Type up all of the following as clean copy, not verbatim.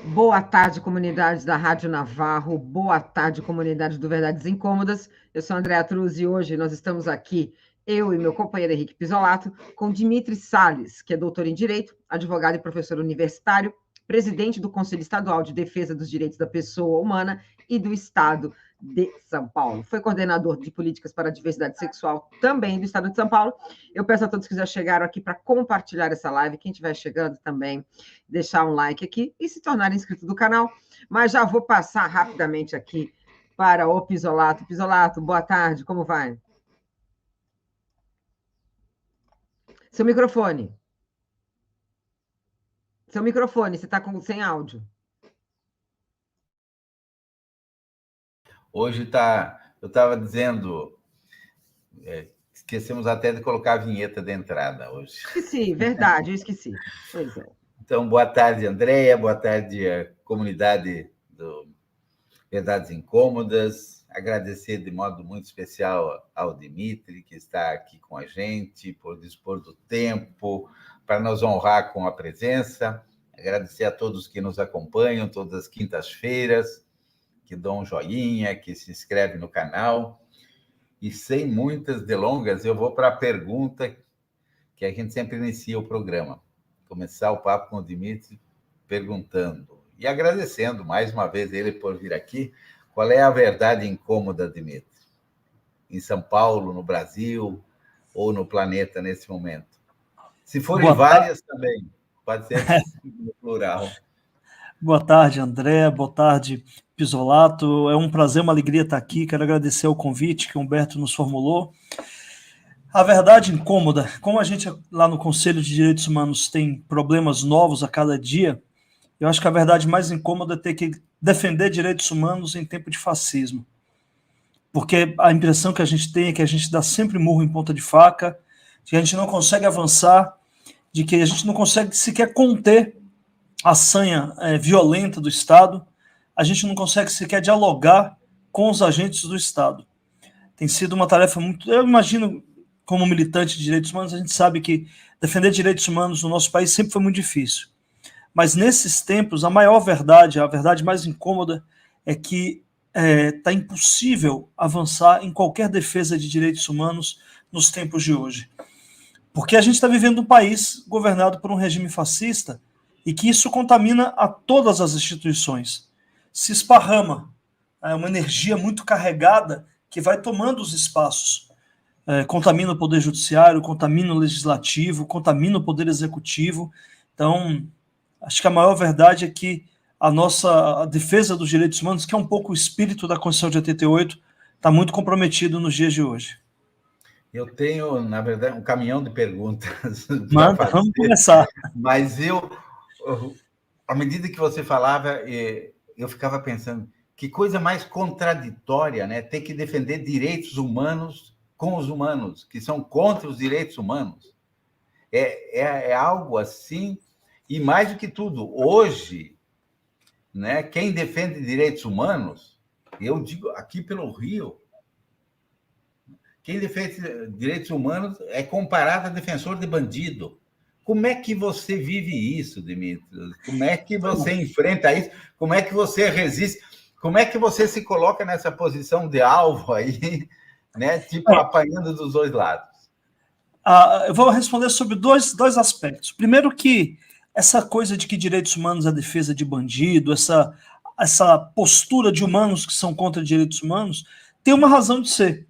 Boa tarde, comunidade da Rádio Navarro. Boa tarde, comunidade do Verdades Incômodas. Eu sou a Andréa Truz e hoje nós estamos aqui, eu e meu companheiro Henrique Pisolato, com Dimitri Salles, que é doutor em Direito, advogado e professor universitário, presidente do Conselho Estadual de Defesa dos Direitos da Pessoa Humana e do Estado de São Paulo. Foi coordenador de políticas para a diversidade sexual também do Estado de São Paulo. Eu peço a todos que já chegaram aqui para compartilhar essa live, quem estiver chegando também, deixar um like aqui e se tornar inscrito do canal. Mas já vou passar rapidamente aqui para o Pisolato. Pisolato, boa tarde, como vai? Seu microfone. Seu microfone, você está sem áudio. Hoje eu estava dizendo, esquecemos até de colocar a vinheta de entrada hoje. Esqueci, verdade, eu esqueci. Pois é. Então, boa tarde, Andréia, boa tarde, a comunidade do Verdades Incômodas. Agradecer de modo muito especial ao Dimitri, que está aqui com a gente, por dispor do tempo, para nos honrar com a presença. Agradecer a todos que nos acompanham todas as quintas-feiras, que dão um joinha, que se inscreve no canal. E sem muitas delongas, eu vou para a pergunta que a gente sempre inicia o programa. Começar o papo com o Dimitri perguntando e agradecendo mais uma vez ele por vir aqui. Qual é a verdade incômoda, Dimitri? Em São Paulo, no Brasil ou no planeta nesse momento? Se forem várias também, pode ser no plural. Boa tarde, André. Boa tarde, Pisolato. É um prazer, uma alegria estar aqui. Quero agradecer o convite que o Humberto nos formulou. A verdade incômoda, como a gente lá no Conselho de Direitos Humanos tem problemas novos a cada dia, eu acho que a verdade mais incômoda é ter que defender direitos humanos em tempo de fascismo. Porque a impressão que a gente tem é que a gente dá sempre murro em ponta de faca, que a gente não consegue avançar, de que a gente não consegue sequer conter a sanha violenta do Estado, a gente não consegue sequer dialogar com os agentes do Estado. Tem sido uma tarefa muito... Eu imagino, como militante de direitos humanos, a gente sabe que defender direitos humanos no nosso país sempre foi muito difícil. Mas nesses tempos, a maior verdade, a verdade mais incômoda, é que está impossível avançar em qualquer defesa de direitos humanos nos tempos de hoje. Porque a gente está vivendo um país governado por um regime fascista e que isso contamina a todas as instituições. Se esparrama uma energia muito carregada que vai tomando os espaços. Contamina o poder judiciário, contamina o legislativo, contamina o poder executivo. Então, acho que a maior verdade é que a defesa dos direitos humanos, que é um pouco o espírito da Constituição de 88, está muito comprometido nos dias de hoje. Eu tenho, na verdade, um caminhão de perguntas. Manda, vamos começar. Mas à medida que você falava, eu ficava pensando, que coisa mais contraditória, né? Ter que defender direitos humanos com os humanos, que são contra os direitos humanos. É algo assim, e mais do que tudo, hoje, né, quem defende direitos humanos, eu digo aqui pelo Rio, quem defende direitos humanos é comparado a defensor de bandido. Como é que você vive isso, Dimitri? Como é que você enfrenta isso? Como é que você resiste? Como é que você se coloca nessa posição de alvo aí, né? Tipo, apanhando dos dois lados? Eu vou responder sobre dois aspectos. Primeiro que essa coisa de que direitos humanos é defesa de bandido, essa postura de humanos que são contra direitos humanos, tem uma razão de ser.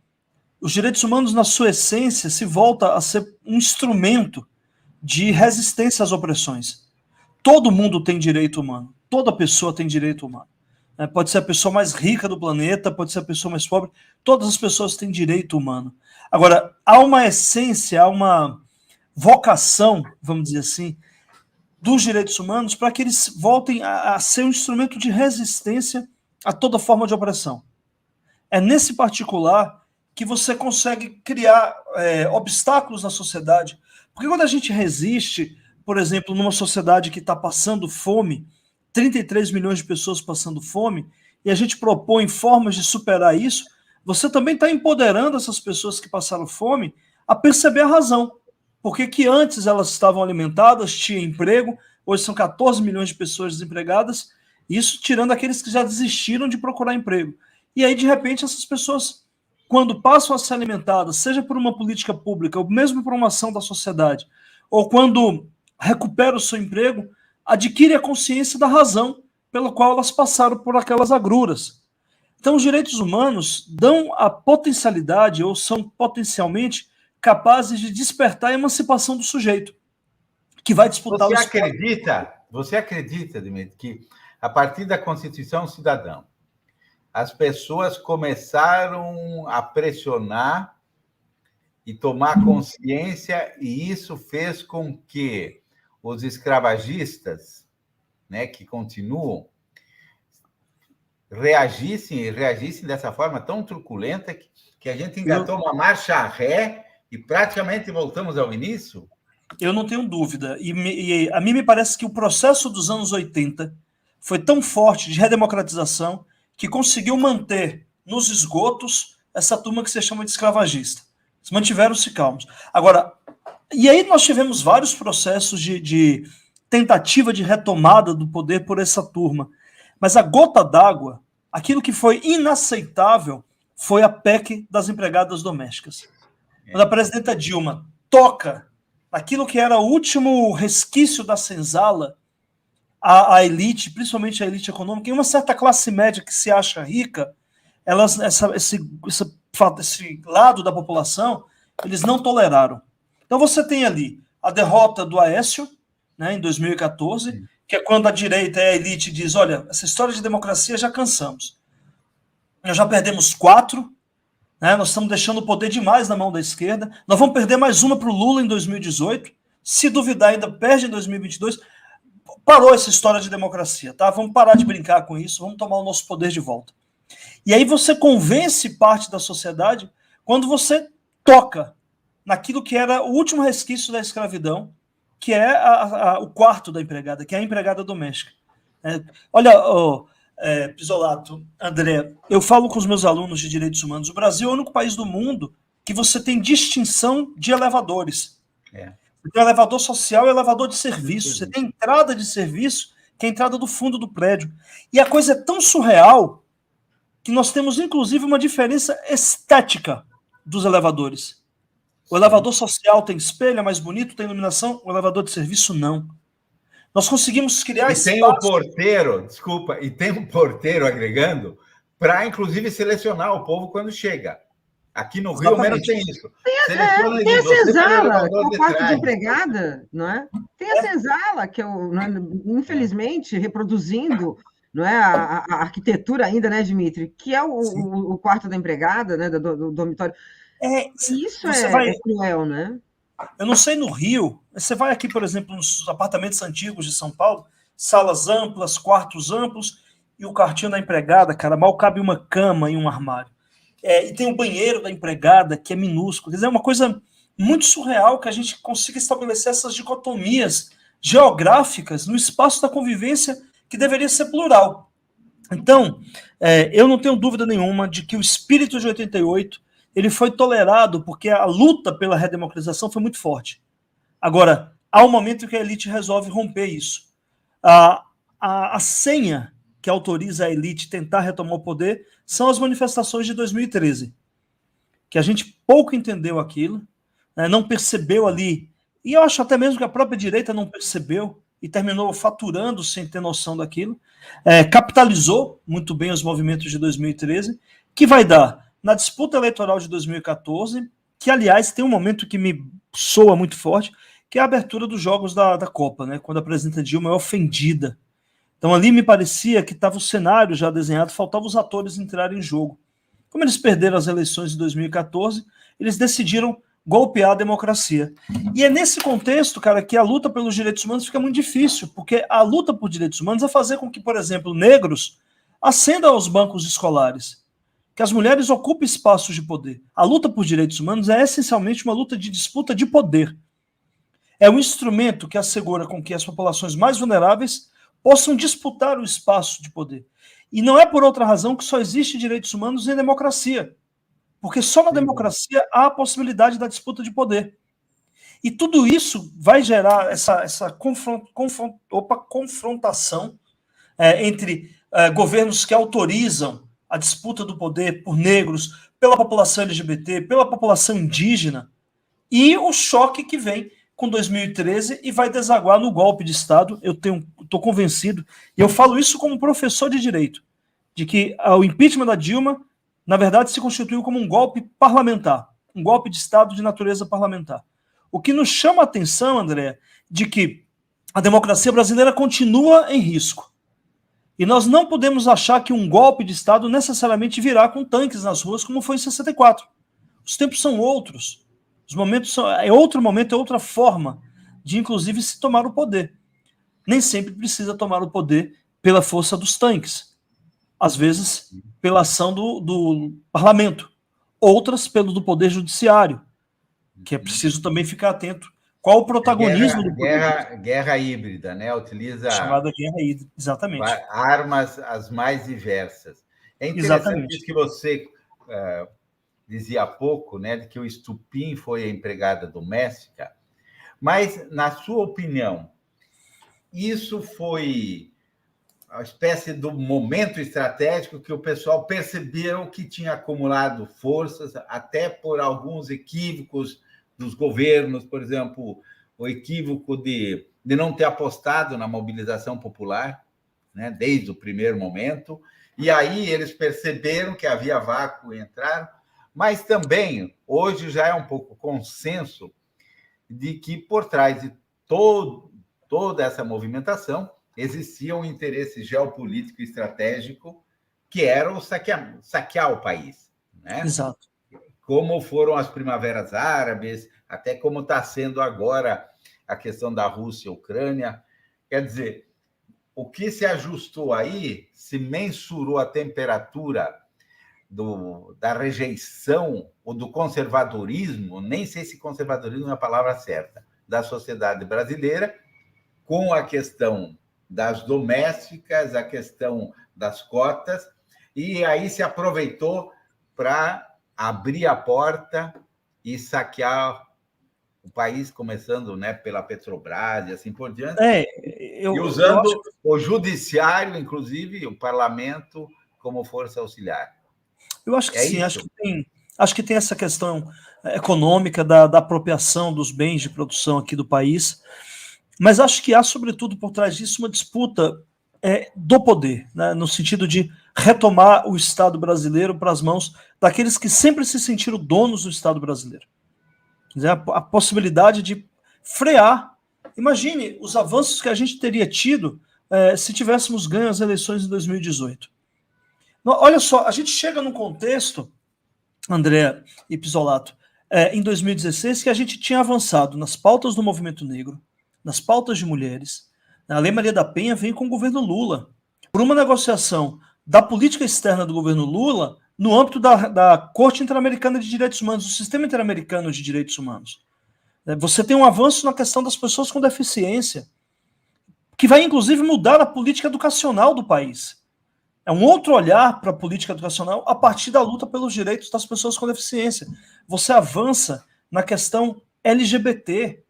Os direitos humanos, na sua essência, se volta a ser um instrumento de resistência às opressões. Todo mundo tem direito humano. Toda pessoa tem direito humano. Pode ser a pessoa mais rica do planeta, pode ser a pessoa mais pobre. Todas as pessoas têm direito humano. Agora, há uma essência, há uma vocação, vamos dizer assim, dos direitos humanos para que eles voltem a ser um instrumento de resistência a toda forma de opressão. É nesse particular que você consegue criar obstáculos na sociedade. Porque quando a gente resiste, por exemplo, numa sociedade que está passando fome, 33 milhões de pessoas passando fome, e a gente propõe formas de superar isso, você também está empoderando essas pessoas que passaram fome a perceber a razão. Porque que antes elas estavam alimentadas, tinham emprego, hoje são 14 milhões de pessoas desempregadas, Isso tirando aqueles que já desistiram de procurar emprego. E aí, de repente, essas pessoas, quando passam a ser alimentadas, seja por uma política pública, ou mesmo por uma ação da sociedade, ou quando recuperam o seu emprego, adquirem a consciência da razão pela qual elas passaram por aquelas agruras. Então, os direitos humanos dão a potencialidade, ou são potencialmente capazes de despertar a emancipação do sujeito, que vai disputar o espaço. Você acredita, Dimitri, que a partir da Constituição Cidadã, as pessoas começaram a pressionar e tomar consciência, e isso fez com que os escravagistas, né, que continuam, reagissem dessa forma tão truculenta que a gente engatou uma marcha ré e praticamente voltamos ao início? Eu não tenho dúvida. E a mim me parece que o processo dos anos 80 foi tão forte de redemocratização que conseguiu manter nos esgotos essa turma que se chama de escravagista. Eles mantiveram-se calmos. Agora, e aí nós tivemos vários processos de tentativa de retomada do poder por essa turma. Mas a gota d'água, aquilo que foi inaceitável, foi a PEC das empregadas domésticas. Quando a presidenta Dilma toca naquilo que era o último resquício da senzala, a elite, principalmente a elite econômica, e uma certa classe média que se acha rica, esse lado da população, eles não toleraram. Então você tem ali a derrota do Aécio, né, em 2014, que é quando a direita e a elite diz, olha, essa história de democracia já cansamos. Nós já perdemos 4, né, nós estamos deixando o poder demais na mão da esquerda, nós vamos perder mais uma para o Lula em 2018, se duvidar ainda perde em 2022, parou essa história de democracia, tá? Vamos parar de brincar com isso, vamos tomar o nosso poder de volta. E aí você convence parte da sociedade quando você toca naquilo que era o último resquício da escravidão, que é o quarto da empregada, que é a empregada doméstica. Olha, Pisolato, André, eu falo com os meus alunos de direitos humanos, o Brasil é o único país do mundo que você tem distinção de elevadores. Você tem elevador social e elevador de serviço. Você tem entrada de serviço, que é a entrada do fundo do prédio. E a coisa é tão surreal que nós temos, inclusive, uma diferença estética dos elevadores. O elevador social tem espelho, é mais bonito, tem iluminação. O elevador de serviço, não. Nós conseguimos criar espaço... tem o porteiro, desculpa, e tem um porteiro agregando para, inclusive, selecionar o povo quando chega. Aqui no Rio, menos tem isso. Tem a senzala, que é o quarto de empregada, não é? Tem a senzala, que é, infelizmente, reproduzindo, não é, a arquitetura ainda, né, Dimitri? Que é o quarto da empregada, né, do dormitório. Isso é cruel, né? Eu não sei no Rio, você vai aqui, por exemplo, nos apartamentos antigos de São Paulo, salas amplas, quartos amplos, e o quartinho da empregada, cara, mal cabe uma cama e um armário. E tem o banheiro da empregada, que é minúsculo. Quer dizer, é uma coisa muito surreal que a gente consiga estabelecer essas dicotomias geográficas no espaço da convivência que deveria ser plural. Então, eu não tenho dúvida nenhuma de que o espírito de 88 ele foi tolerado porque a luta pela redemocratização foi muito forte. Agora, há um momento que a elite resolve romper isso. A senha que autoriza a elite tentar retomar o poder são as manifestações de 2013, que a gente pouco entendeu aquilo, né, não percebeu ali, e eu acho até mesmo que a própria direita não percebeu e terminou faturando sem ter noção daquilo, capitalizou muito bem os movimentos de 2013, que vai dar na disputa eleitoral de 2014, que, aliás, tem um momento que me soa muito forte, que é a abertura dos jogos da Copa, né, quando a presidenta Dilma é ofendida. Então, ali me parecia que estava o cenário já desenhado, faltava os atores entrarem em jogo. Como eles perderam as eleições de 2014, eles decidiram golpear a democracia. E é nesse contexto, cara, que a luta pelos direitos humanos fica muito difícil, porque a luta por direitos humanos é fazer com que, por exemplo, negros ascendam aos bancos escolares, que as mulheres ocupem espaços de poder. A luta por direitos humanos é essencialmente uma luta de disputa de poder. É um instrumento que assegura com que as populações mais vulneráveis possam disputar o espaço de poder. E não é por outra razão que só existe direitos humanos em democracia. Porque só na democracia há a possibilidade da disputa de poder. E tudo isso vai gerar essa confrontação entre governos que autorizam a disputa do poder por negros, pela população LGBT, pela população indígena, e o choque que vem com 2013 e vai desaguar no golpe de Estado. Eu estou convencido, e eu falo isso como professor de direito, de que o impeachment da Dilma, na verdade, se constituiu como um golpe parlamentar, um golpe de Estado de natureza parlamentar. O que nos chama a atenção, André, de que a democracia brasileira continua em risco. E nós não podemos achar que um golpe de Estado necessariamente virá com tanques nas ruas, como foi em 64. Os tempos são outros. Os momentos é outro momento, é outra forma de, inclusive, se tomar o poder. Nem sempre precisa tomar o poder pela força dos tanques. Às vezes, pela ação do parlamento. Outras, pelo do poder judiciário, que é preciso também ficar atento. Qual o protagonismo do poder? Guerra híbrida, né? Utiliza chamada guerra híbrida, exatamente. Armas as mais diversas. É interessante isso que você dizia há pouco, né? De que o estupim foi a empregada doméstica. Mas, na sua opinião, isso foi uma espécie do momento estratégico que o pessoal percebeu que tinha acumulado forças, até por alguns equívocos dos governos, por exemplo, o equívoco de não ter apostado na mobilização popular, né, desde o primeiro momento, e aí eles perceberam que havia vácuo e entraram, mas também, hoje já é um pouco consenso de que por trás de toda essa movimentação existia um interesse geopolítico e estratégico que era o saquear o país, né? Exato. Como foram as primaveras árabes, até como está sendo agora a questão da Rússia e Ucrânia. Quer dizer, o que se ajustou aí, se mensurou a temperatura da rejeição ou do conservadorismo, nem sei se conservadorismo é a palavra certa, da sociedade brasileira, com a questão das domésticas, a questão das cotas, e aí se aproveitou para abrir a porta e saquear o país, começando, né, pela Petrobras e assim por diante, e usando o judiciário, inclusive o parlamento, como força auxiliar. Eu acho que sim, acho que tem essa questão econômica da apropriação dos bens de produção aqui do país, mas acho que há, sobretudo, por trás disso, uma disputa do poder, né, no sentido de retomar o Estado brasileiro para as mãos daqueles que sempre se sentiram donos do Estado brasileiro. Quer dizer, a possibilidade de frear. Imagine os avanços que a gente teria tido se tivéssemos ganho as eleições em 2018. Olha só, a gente chega num contexto, André e Pisolato, em 2016, que a gente tinha avançado nas pautas do movimento negro, nas pautas de mulheres. A Lei Maria da Penha vem com o governo Lula, por uma negociação da política externa do governo Lula no âmbito da Corte Interamericana de Direitos Humanos, do Sistema Interamericano de Direitos Humanos. Você tem um avanço na questão das pessoas com deficiência, que vai, inclusive, mudar a política educacional do país. É um outro olhar para a política educacional a partir da luta pelos direitos das pessoas com deficiência. Você avança na questão LGBT.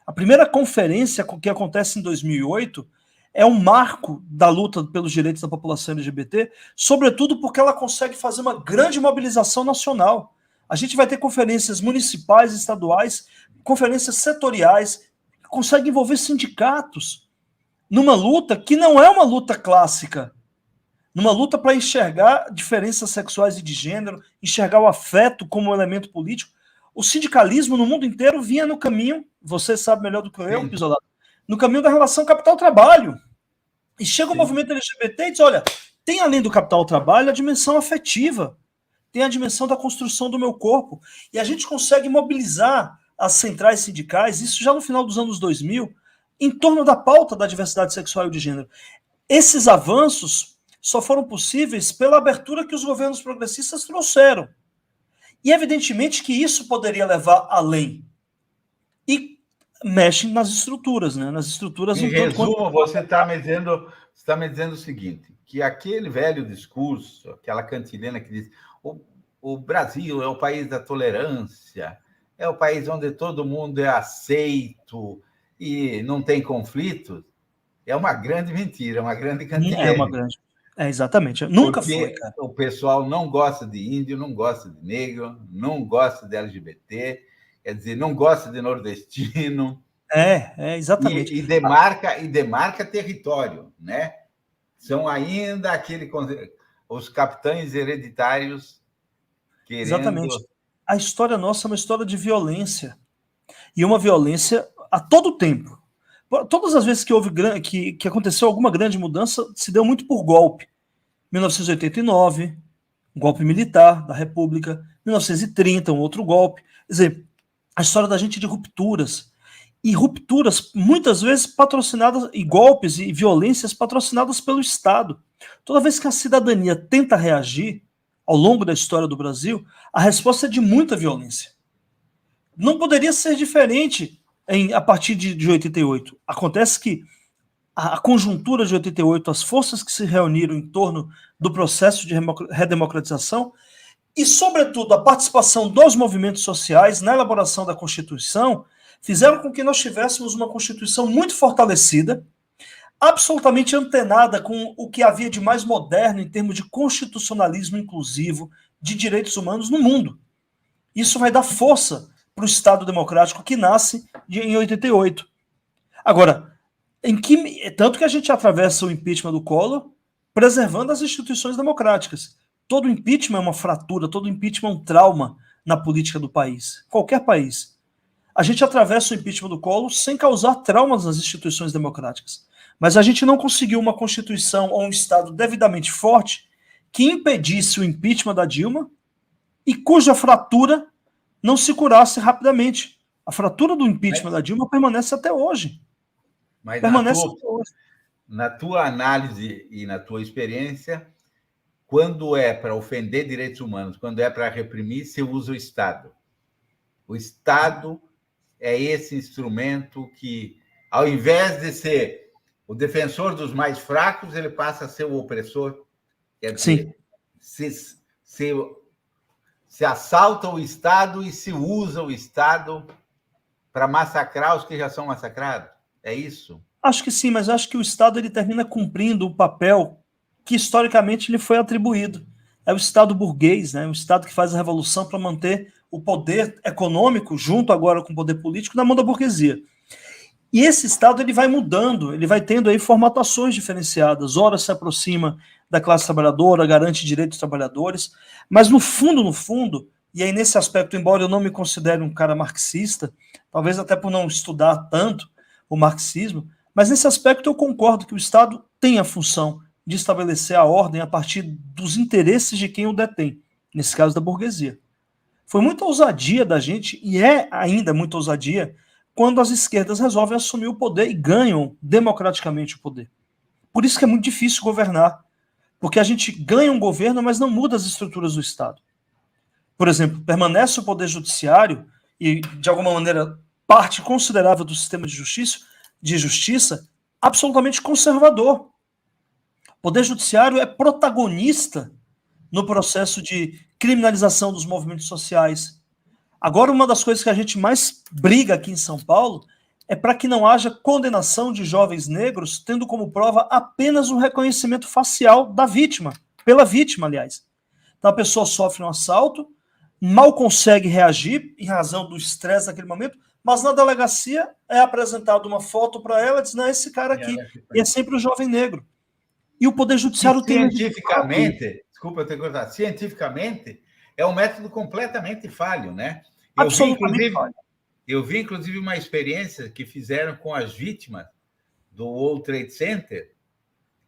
A primeira conferência que acontece em 2008 é um marco da luta pelos direitos da população LGBT, sobretudo porque ela consegue fazer uma grande mobilização nacional. A gente vai ter conferências municipais, estaduais, conferências setoriais, que conseguem envolver sindicatos numa luta que não é uma luta clássica, numa luta para enxergar diferenças sexuais e de gênero, enxergar o afeto como um elemento político. O sindicalismo no mundo inteiro vinha no caminho, você sabe melhor do que eu, Pisolato, no caminho da relação capital-trabalho. E chega o movimento LGBT e diz, olha, tem além do capital-trabalho a dimensão afetiva, tem a dimensão da construção do meu corpo. E a gente consegue mobilizar as centrais sindicais, isso já no final dos anos 2000, em torno da pauta da diversidade sexual e de gênero. Esses avanços só foram possíveis pela abertura que os governos progressistas trouxeram. E evidentemente que isso poderia levar além. E mexem nas estruturas, né? Nas estruturas. Em resumo, você está me dizendo o seguinte, que aquele velho discurso, aquela cantilena que diz o Brasil é o país da tolerância, é o país onde todo mundo é aceito e não tem conflitos, é uma grande mentira, uma grande É cantilena. uma grande. Exatamente. Nunca Porque foi, cara. o pessoal não gosta de índio, não gosta de negro, não gosta de LGBT, quer dizer, não gosta de nordestino. Exatamente. E demarca território, né? São ainda os capitães hereditários querendo. Exatamente. A história nossa é uma história de violência. E uma violência a todo tempo. Todas as vezes que houve que aconteceu alguma grande mudança, se deu muito por golpe. 1989, um golpe militar da República. 1930, um outro golpe. Quer dizer, a história da gente é de rupturas. E rupturas, muitas vezes, patrocinadas, e golpes e violências patrocinadas pelo Estado. Toda vez que a cidadania tenta reagir, ao longo da história do Brasil, a resposta é de muita violência. Não poderia ser diferente a partir de 88. Acontece que a conjuntura de 88, as forças que se reuniram em torno do processo de redemocratização e, sobretudo, a participação dos movimentos sociais na elaboração da Constituição, fizeram com que nós tivéssemos uma Constituição muito fortalecida, absolutamente antenada com o que havia de mais moderno em termos de constitucionalismo inclusivo, de direitos humanos no mundo. Isso vai dar força para o Estado democrático que nasce em 88. Agora, tanto que a gente atravessa o impeachment do Collor preservando as instituições democráticas. Todo impeachment é uma fratura, todo impeachment é um trauma na política do país, qualquer país. A gente atravessa o impeachment do Collor sem causar traumas nas instituições democráticas. Mas a gente não conseguiu uma Constituição ou um Estado devidamente forte que impedisse o impeachment da Dilma e cuja fratura não se curasse rapidamente. A fratura do impeachment da Dilma permanece até hoje. Mas permanece até hoje. Na tua análise e na tua experiência, quando é para ofender direitos humanos, quando é para reprimir, se usa o Estado. O Estado é esse instrumento que, ao invés de ser o defensor dos mais fracos, ele passa a ser o opressor. Quer dizer, se assalta o Estado e se usa o Estado para massacrar os que já são massacrados. É isso? Acho que sim, mas acho que o Estado ele termina cumprindo o papel que historicamente lhe foi atribuído. É o Estado burguês, né? O Estado que faz a revolução para manter o poder econômico, junto agora com o poder político, na mão da burguesia. E esse Estado ele vai mudando, ele vai tendo aí formatações diferenciadas. Ora se aproxima da classe trabalhadora, garante direitos dos trabalhadores, mas no fundo, e aí nesse aspecto, embora eu não me considere um cara marxista, talvez até por não estudar tanto o marxismo, mas nesse aspecto eu concordo que o Estado tem a função de estabelecer a ordem a partir dos interesses de quem o detém, nesse caso da burguesia. Foi muita ousadia da gente, e é ainda muita ousadia, quando as esquerdas resolvem assumir o poder e ganham democraticamente o poder. Por isso que é muito difícil governar, porque a gente ganha um governo, mas não muda as estruturas do Estado. Por exemplo, permanece o poder judiciário e, de alguma maneira, parte considerável do sistema de justiça absolutamente conservador. O poder judiciário é protagonista no processo de criminalização dos movimentos sociais. Agora, uma das coisas que a gente mais briga aqui em São Paulo é para que não haja condenação de jovens negros tendo como prova apenas o reconhecimento facial da vítima, pela vítima, aliás. Então a pessoa sofre um assalto, mal consegue reagir em razão do estresse naquele momento, mas na delegacia é apresentada uma foto para ela e diz, não, esse cara aqui, e é sempre o jovem negro. E o Poder Judiciário tem... Cientificamente, desculpa eu ter cortado, cientificamente é um método completamente falho, né? Eu vi, inclusive, uma experiência que fizeram com as vítimas do World Trade Center,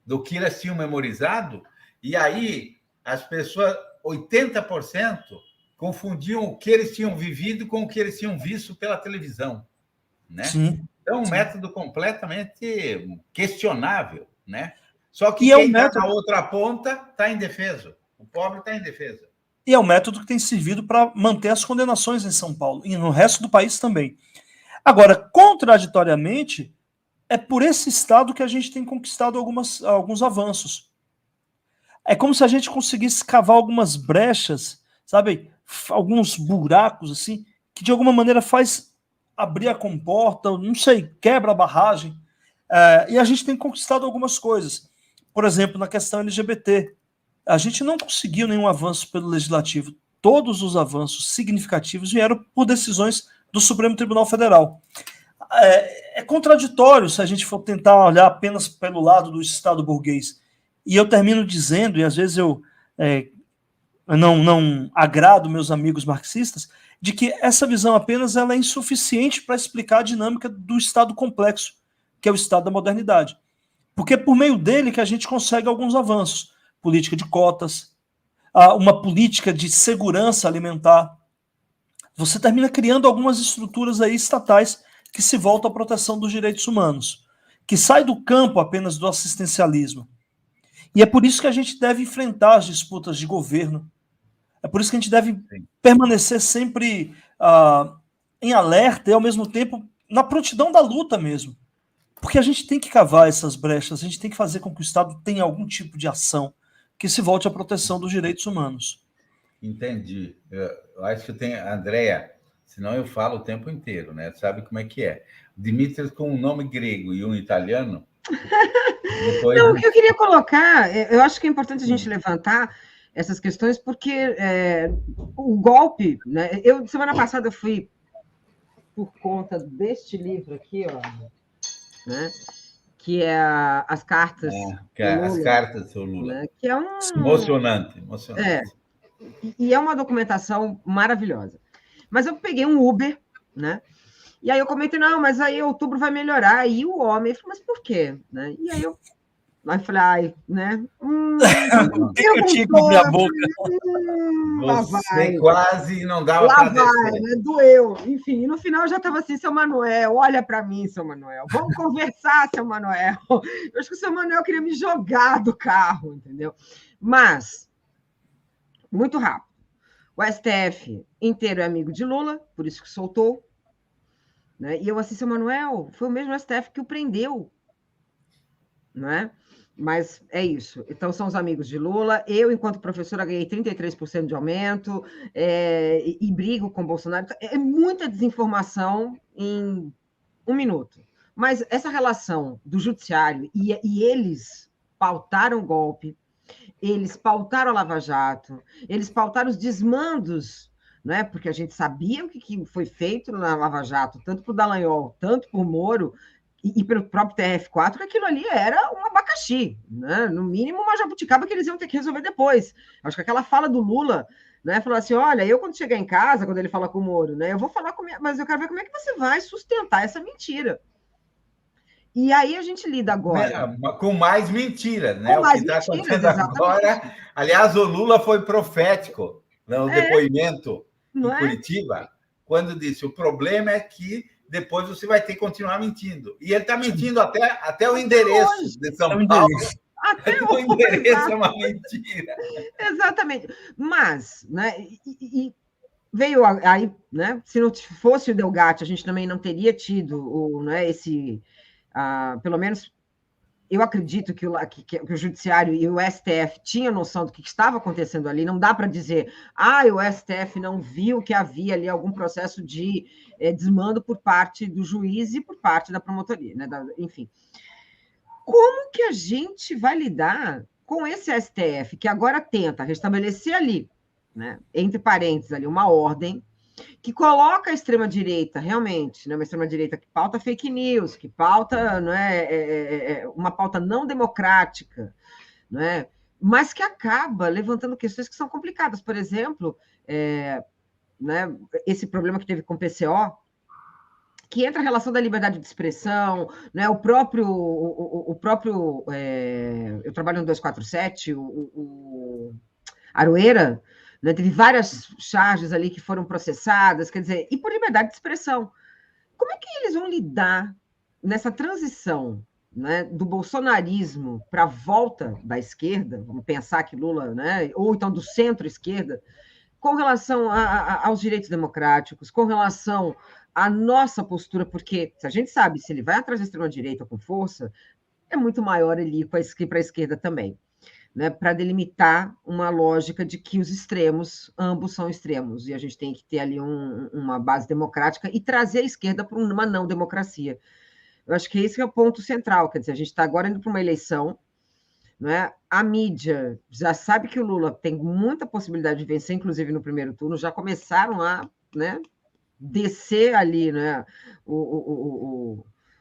do que elas tinham memorizado, e aí as pessoas, 80%, confundiam o que eles tinham vivido com o que eles tinham visto pela televisão, né? Sim, então, um método completamente questionável, né? Só que quem está na outra ponta está indefeso. O pobre está indefeso. E é um método que tem servido para manter as condenações em São Paulo e no resto do país também. Agora, contraditoriamente, é por esse Estado que a gente tem conquistado alguns avanços. É como se a gente conseguisse cavar algumas brechas, sabe? Alguns buracos, assim, que de alguma maneira faz abrir a comporta, não sei, quebra a barragem. E a gente tem conquistado algumas coisas. Por exemplo, na questão LGBT. A gente não conseguiu nenhum avanço pelo Legislativo. Todos os avanços significativos vieram por decisões do Supremo Tribunal Federal. É contraditório se a gente for tentar olhar apenas pelo lado do Estado burguês. E eu termino dizendo, e às vezes eu não agrado meus amigos marxistas, de que essa visão apenas ela é insuficiente para explicar a dinâmica do Estado complexo, que é o Estado da modernidade. Porque é por meio dele que a gente consegue alguns avanços. Política de cotas, uma política de segurança alimentar. Você termina criando algumas estruturas aí estatais que se voltam à proteção dos direitos humanos, que sai do campo apenas do assistencialismo. E é por isso que a gente deve enfrentar as disputas de governo. É por isso que a gente deve permanecer sempre em alerta e, ao mesmo tempo, na prontidão da luta mesmo. Porque a gente tem que cavar essas brechas, a gente tem que fazer com que o Estado tenha algum tipo de ação que se volte à proteção dos direitos humanos. Entendi. Eu acho que tem, Andréa, senão eu falo o tempo inteiro, né? Sabe como é que é? Dmitry com um nome grego e um italiano. Depois... Não, o que eu queria colocar, eu acho que é importante a gente levantar essas questões, porque o golpe, né? Semana passada eu fui, por conta deste livro aqui, ó, né? Que é as cartas. As cartas do Lula. Né? Que é emocionante. E é uma documentação maravilhosa. Mas eu peguei um Uber, né? E aí eu comentei, não, mas aí outubro vai melhorar. E o homem falou, mas por quê? Né? E aí eu falei, né? Eu tinha que abrir a boca. Você quase não dava para descer. Né? Doeu. Enfim, e no final eu já estava assim, seu Manuel, olha para mim, seu Manuel. Vamos conversar, seu Manuel. Eu acho que o seu Manuel queria me jogar do carro, entendeu? Mas, muito rápido. O STF inteiro é amigo de Lula, por isso que soltou. Né? E eu assim, seu Manuel, foi o mesmo STF que o prendeu. Não é? Mas é isso. Então, são os amigos de Lula. Eu, enquanto professora, ganhei 33% de aumento e brigo com o Bolsonaro. É muita desinformação em um minuto. Mas essa relação do judiciário e eles pautaram o golpe, eles pautaram a Lava Jato, eles pautaram os desmandos, né? Porque a gente sabia o que foi feito na Lava Jato, tanto por Dallagnol, tanto por Moro, e pelo próprio TRF4, que aquilo ali era um abacaxi, né? No mínimo uma jabuticaba que eles iam ter que resolver depois. Acho que aquela fala do Lula, né? Falou assim, olha, eu quando chegar em casa, quando ele fala com o Moro, né? Eu vou falar com mas eu quero ver como é que você vai sustentar essa mentira. E aí a gente lida agora... Com mais mentiras, né? O que está acontecendo agora... Aliás, o Lula foi profético no depoimento em Curitiba, quando disse, o problema é que depois você vai ter que continuar mentindo. E ele está mentindo até o endereço de São Paulo. Até o endereço é uma mentira. Exatamente. Mas, né, e veio aí, né? Se não fosse o Delgatti, a gente também não teria tido esse... pelo menos, eu acredito que o Judiciário e o STF tinham noção do que estava acontecendo ali. Não dá para dizer, o STF não viu que havia ali algum processo de desmando por parte do juiz e por parte da promotoria, né? Enfim. Como que a gente vai lidar com esse STF que agora tenta restabelecer ali, né, entre parênteses, ali, uma ordem que coloca a extrema-direita, realmente, né, uma extrema-direita que pauta fake news, que pauta uma pauta não democrática, né, mas que acaba levantando questões que são complicadas. Por exemplo, né, esse problema que teve com o PCO, que entra a relação da liberdade de expressão, né, o próprio eu trabalho no 247, o Aroeira, né, teve várias charges ali que foram processadas, quer dizer, e por liberdade de expressão. Como é que eles vão lidar nessa transição, né, do bolsonarismo para a volta da esquerda, vamos pensar que Lula, né, ou então do centro-esquerda, com relação aos direitos democráticos, com relação à nossa postura, porque se a gente sabe, se ele vai atrás da extrema-direita com força, é muito maior ele ir para a esquerda também. Né, para delimitar uma lógica de que os extremos, ambos são extremos, e a gente tem que ter ali uma base democrática e trazer a esquerda para uma não democracia. Eu acho que esse é o ponto central, quer dizer, a gente está agora indo para uma eleição, né? A mídia já sabe que o Lula tem muita possibilidade de vencer, inclusive no primeiro turno, já começaram a, né, descer ali, né,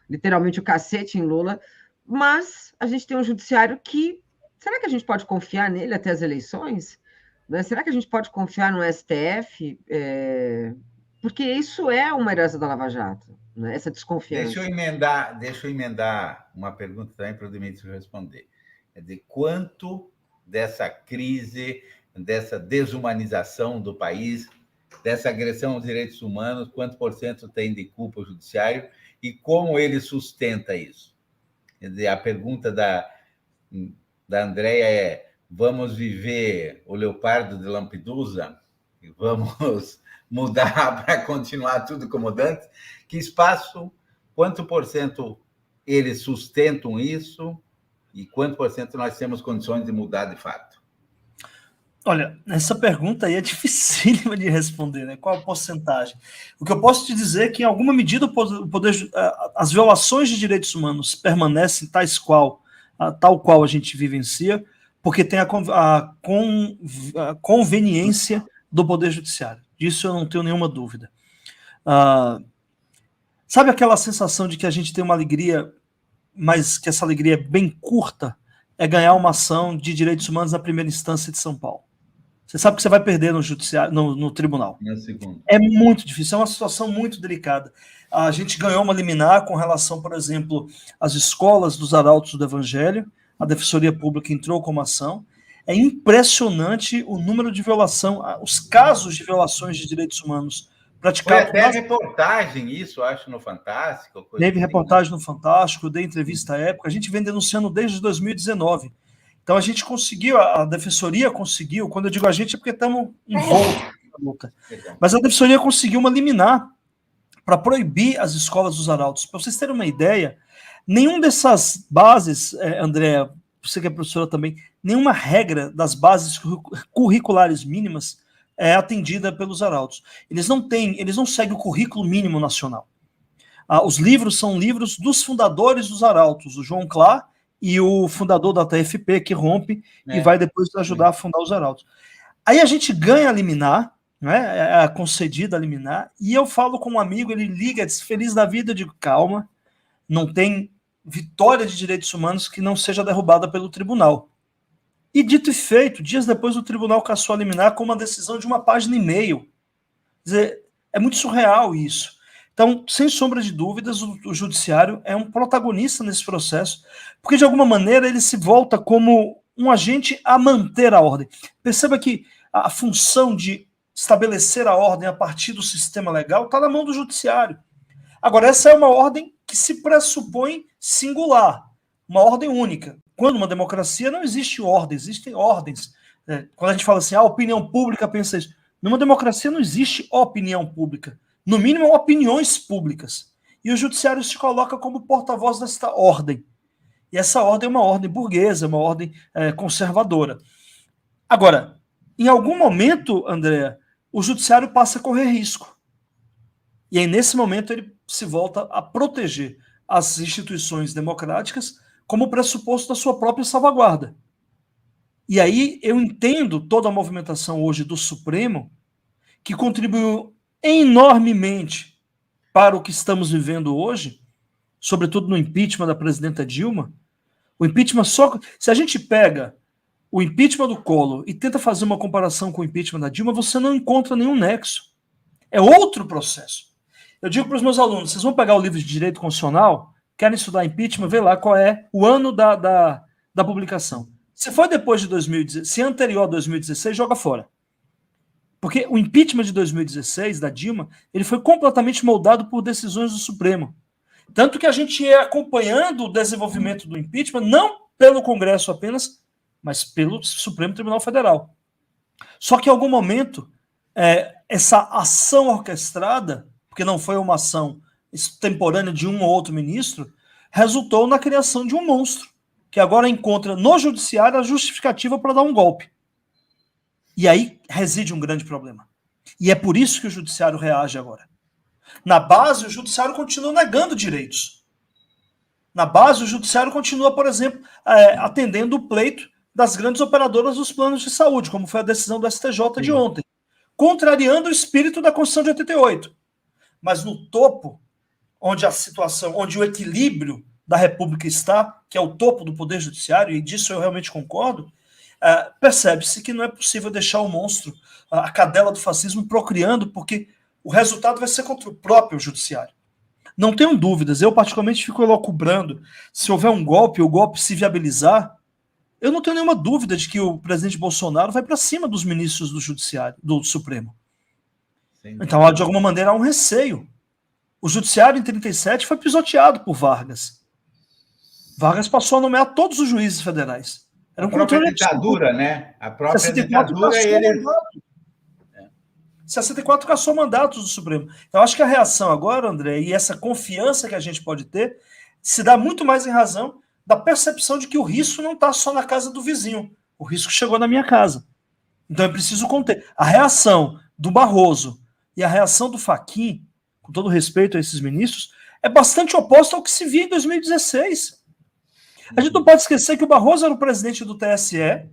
literalmente o cacete em Lula, mas a gente tem um judiciário que, será que a gente pode confiar nele até as eleições? Né? Será que a gente pode confiar no STF? Porque isso é uma herança da Lava Jato, né? Essa desconfiança. Deixa eu emendar uma pergunta também para o Dimitri responder. É de quanto dessa crise, dessa desumanização do país, dessa agressão aos direitos humanos, quanto por cento tem de culpa o judiciário e como ele sustenta isso? Quer dizer, a pergunta da Andréia é: vamos viver o Leopardo de Lampedusa? Vamos mudar para continuar tudo como antes? Que espaço, quanto por cento eles sustentam isso e quanto por cento nós temos condições de mudar de fato? Olha, essa pergunta aí é dificílima de responder, né? Qual a porcentagem? O que eu posso te dizer é que, em alguma medida, as violações de direitos humanos permanecem tal qual a gente vivencia, porque tem a conveniência do Poder Judiciário. Disso eu não tenho nenhuma dúvida. Sabe aquela sensação de que a gente tem uma alegria, mas que essa alegria é bem curta? É ganhar uma ação de direitos humanos na primeira instância de São Paulo. Você sabe que você vai perder no judiciário, no tribunal. É muito difícil, é uma situação muito delicada. A gente ganhou uma liminar com relação, por exemplo, às escolas dos arautos do Evangelho. A Defensoria Pública entrou com uma ação. É impressionante o número de violação, os casos de violações de direitos humanos praticados. Foi até reportagem isso, acho, no Fantástico. Teve reportagem no Fantástico, dei entrevista à época. A gente vem denunciando desde 2019. Então a gente conseguiu, a Defensoria conseguiu, quando eu digo a gente é porque estamos envoltos na luta, mas a Defensoria conseguiu uma liminar para proibir as escolas dos arautos. Para vocês terem uma ideia, nenhuma dessas bases, Andréa, você que é professora também, nenhuma regra das bases curriculares mínimas é atendida pelos arautos. Eles não seguem o currículo mínimo nacional. Os livros são livros dos fundadores dos arautos, o João Clá e o fundador da TFP, que rompe e vai depois ajudar a fundar os arautos. Aí a gente ganha a liminar, né, é concedida a liminar, e eu falo com um amigo, ele liga, diz, feliz da vida, eu digo, calma, não tem vitória de direitos humanos que não seja derrubada pelo tribunal. E dito e feito, dias depois o tribunal cassou a liminar com uma decisão de uma página e meio. Quer dizer, é muito surreal isso. Então, sem sombra de dúvidas, o judiciário é um protagonista nesse processo, porque, de alguma maneira, ele se volta como um agente a manter a ordem. Perceba que a função de estabelecer a ordem a partir do sistema legal está na mão do judiciário. Agora, essa é uma ordem que se pressupõe singular, uma ordem única. Quando uma democracia não existe ordem, existem ordens. Quando a gente fala assim, a opinião pública pensa isso. Numa democracia não existe opinião pública. No mínimo, opiniões públicas. E o judiciário se coloca como porta-voz desta ordem. E essa ordem é uma ordem burguesa, uma ordem conservadora. Agora, em algum momento, Andréa, o judiciário passa a correr risco. E aí, nesse momento, ele se volta a proteger as instituições democráticas como pressuposto da sua própria salvaguarda. E aí eu entendo toda a movimentação hoje do Supremo, que contribuiu enormemente para o que estamos vivendo hoje, sobretudo no impeachment da presidenta Dilma. O impeachment se a gente pega o impeachment do Collor e tenta fazer uma comparação com o impeachment da Dilma, você não encontra nenhum nexo. É outro processo. Eu digo para os meus alunos, vocês vão pegar o livro de Direito Constitucional, querem estudar impeachment, vê lá qual é o ano da publicação. Se foi depois de 2016, se é anterior a 2016, joga fora. Porque o impeachment de 2016, da Dilma, ele foi completamente moldado por decisões do Supremo. Tanto que a gente ia acompanhando o desenvolvimento do impeachment, não pelo Congresso apenas, mas pelo Supremo Tribunal Federal. Só que em algum momento, essa ação orquestrada, porque não foi uma ação extemporânea de um ou outro ministro, resultou na criação de um monstro, que agora encontra no judiciário a justificativa para dar um golpe. E aí reside um grande problema. E é por isso que o judiciário reage agora. Na base, o judiciário continua negando direitos. Na base, o judiciário continua, por exemplo, atendendo o pleito das grandes operadoras dos planos de saúde, como foi a decisão do STJ de ontem, contrariando o espírito da Constituição de 88. Mas no topo, onde a situação, onde o equilíbrio da República está, que é o topo do Poder Judiciário, e disso eu realmente concordo, percebe-se que não é possível deixar o monstro, a cadela do fascismo, procriando, porque o resultado vai ser contra o próprio Judiciário. Não tenham dúvidas, eu particularmente fico elocubrando, se houver um golpe, o golpe se viabilizar, eu não tenho nenhuma dúvida de que o presidente Bolsonaro vai para cima dos ministros do Judiciário, do Supremo. Então, de alguma maneira, há um receio. O Judiciário, em 1937, foi pisoteado por Vargas. Vargas passou a nomear todos os juízes federais. Era um controle ditadura, né? A própria ditadura... 64 cassou mandatos do Supremo. Eu acho que a reação agora, André, e essa confiança que a gente pode ter, se dá muito mais em razão da percepção de que o risco não está só na casa do vizinho. O risco chegou na minha casa. Então é preciso conter. A reação do Barroso e a reação do Fachin, com todo respeito a esses ministros, é bastante oposta ao que se via em 2016. A gente não pode esquecer que o Barroso era o presidente do TSE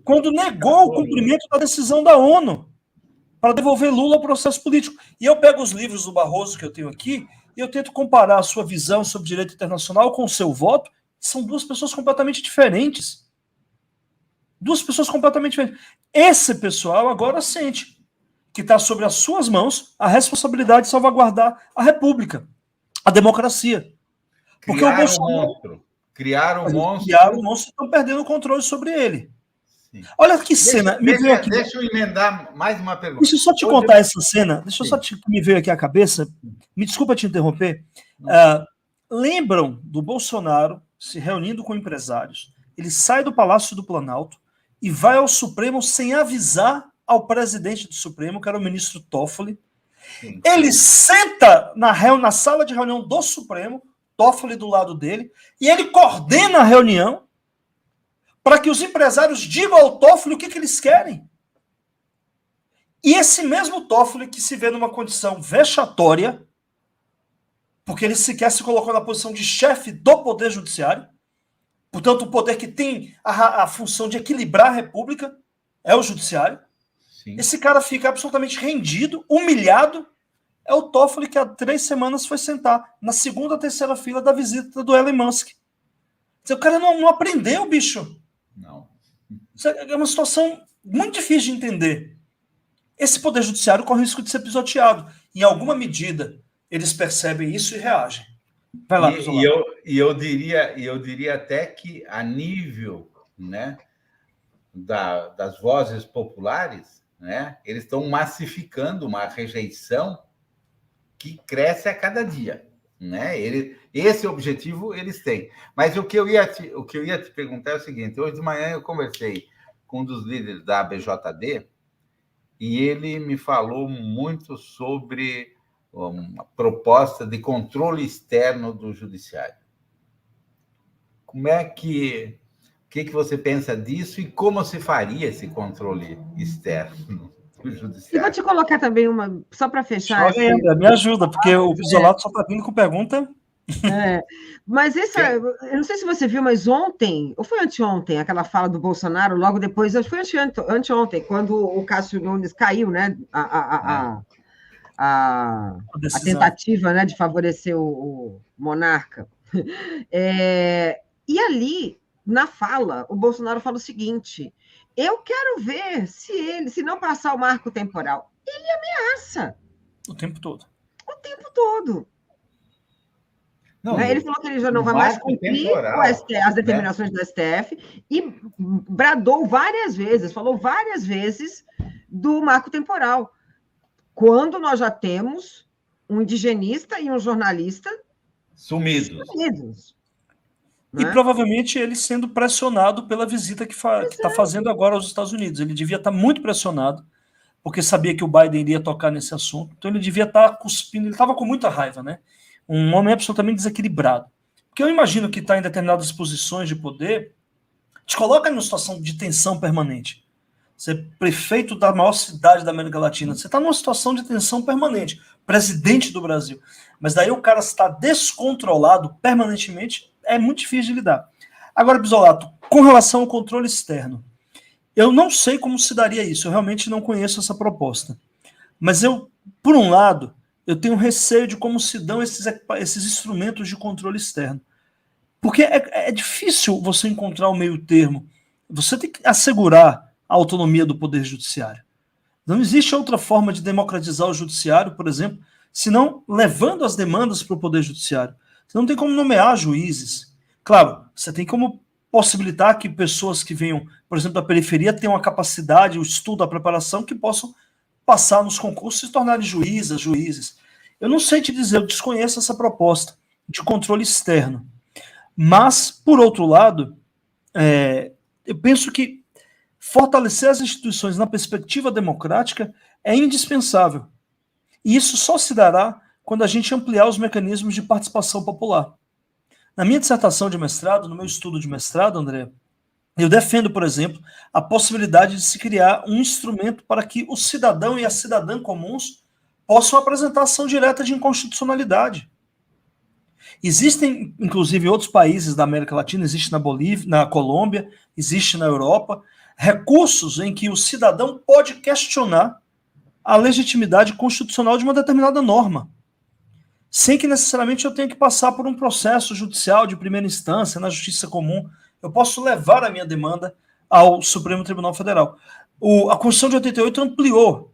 quando negou o cumprimento da decisão da ONU para devolver Lula ao processo político. E eu pego os livros do Barroso que eu tenho aqui e eu tento comparar a sua visão sobre direito internacional com o seu voto. São duas pessoas completamente diferentes. Duas pessoas completamente diferentes. Esse pessoal agora sente que está sobre as suas mãos a responsabilidade de salvaguardar a República, a democracia. Porque o Bolsonaro... Criaram um monstro e estão perdendo o controle sobre ele. Sim. Olha que cena. Deixa eu emendar mais uma pergunta. Deixa eu só te contar essa cena. Deixa eu só me veio aqui a cabeça. Me desculpa te interromper. Lembram do Bolsonaro se reunindo com empresários? Ele sai do Palácio do Planalto e vai ao Supremo sem avisar ao presidente do Supremo, que era o ministro Toffoli. Sim. Ele senta na sala de reunião do Supremo, Toffoli do lado dele, e ele coordena a reunião para que os empresários digam ao Toffoli o que eles querem. E esse mesmo Toffoli que se vê numa condição vexatória, porque ele sequer se colocou na posição de chefe do Poder Judiciário, portanto o poder que tem a função de equilibrar a República é o Judiciário. Sim. Esse cara fica absolutamente rendido, humilhado. É o Toffoli que há 3 semanas foi sentar na segunda ou terceira fila da visita do Elon Musk. O cara não aprendeu, bicho. Não. Isso é uma situação muito difícil de entender. Esse Poder Judiciário corre o risco de ser pisoteado. Em alguma medida, eles percebem isso e reagem. Vai lá, eu diria até que a nível, né, das vozes populares, né, eles estão massificando uma rejeição que cresce a cada dia, né? Esse objetivo eles têm. Mas o que eu ia te perguntar é o seguinte: hoje de manhã eu conversei com um dos líderes da ABJD e ele me falou muito sobre uma proposta de controle externo do judiciário. O que você pensa disso e como se faria esse controle externo? E vou te colocar também uma, só para fechar. Me ajuda, porque o Pisolato só está vindo com pergunta. Mas eu não sei se você viu, mas ontem, ou foi anteontem, aquela fala do Bolsonaro, logo depois, acho que foi anteontem, quando o Cássio Nunes caiu, né? A tentativa, né, de favorecer o monarca. E ali, na fala, o Bolsonaro fala o seguinte: eu quero ver se não passar o marco temporal. Ele ameaça. O tempo todo. O tempo todo. Não, ele falou que ele já não vai mais cumprir as determinações do STF e bradou várias vezes, falou várias vezes do marco temporal. Quando nós já temos um indigenista e um jornalista sumidos. E provavelmente ele sendo pressionado pela visita que está fazendo agora aos Estados Unidos. Ele devia estar muito pressionado, porque sabia que o Biden iria tocar nesse assunto. Então ele devia estar cuspindo, ele estava com muita raiva, né? Um homem absolutamente desequilibrado. Porque eu imagino que está em determinadas posições de poder, te coloca numa situação de tensão permanente. você é prefeito da maior cidade da América Latina, você está numa situação de tensão permanente, presidente do Brasil. Mas daí o cara está descontrolado permanentemente, é muito difícil de lidar. Agora, Bisolato, com relação ao controle externo, eu não sei como se daria isso, eu realmente não conheço essa proposta. Mas eu, por um lado, eu tenho receio de como se dão esses instrumentos de controle externo. Porque é difícil você encontrar o meio termo. Você tem que assegurar a autonomia do Poder Judiciário. Não existe outra forma de democratizar o Judiciário, por exemplo, senão levando as demandas para o Poder Judiciário. Você não tem como nomear juízes. Claro, você tem como possibilitar que pessoas que venham, por exemplo, da periferia tenham a capacidade, o estudo, a preparação, que possam passar nos concursos e se tornarem juízes. Eu não sei te dizer, eu desconheço essa proposta de controle externo. Mas, por outro lado, eu penso que fortalecer as instituições na perspectiva democrática é indispensável. E isso só se dará quando a gente ampliar os mecanismos de participação popular. Na minha dissertação de mestrado, no meu estudo de mestrado, André, eu defendo, por exemplo, a possibilidade de se criar um instrumento para que o cidadão e a cidadã comuns possam apresentar ação direta de inconstitucionalidade. Existem, inclusive, em outros países da América Latina, existe na Bolívia, na Colômbia, existe na Europa, recursos em que o cidadão pode questionar a legitimidade constitucional de uma determinada norma, sem que necessariamente eu tenha que passar por um processo judicial de primeira instância, na justiça comum. Eu posso levar a minha demanda ao Supremo Tribunal Federal. A Constituição de 88 ampliou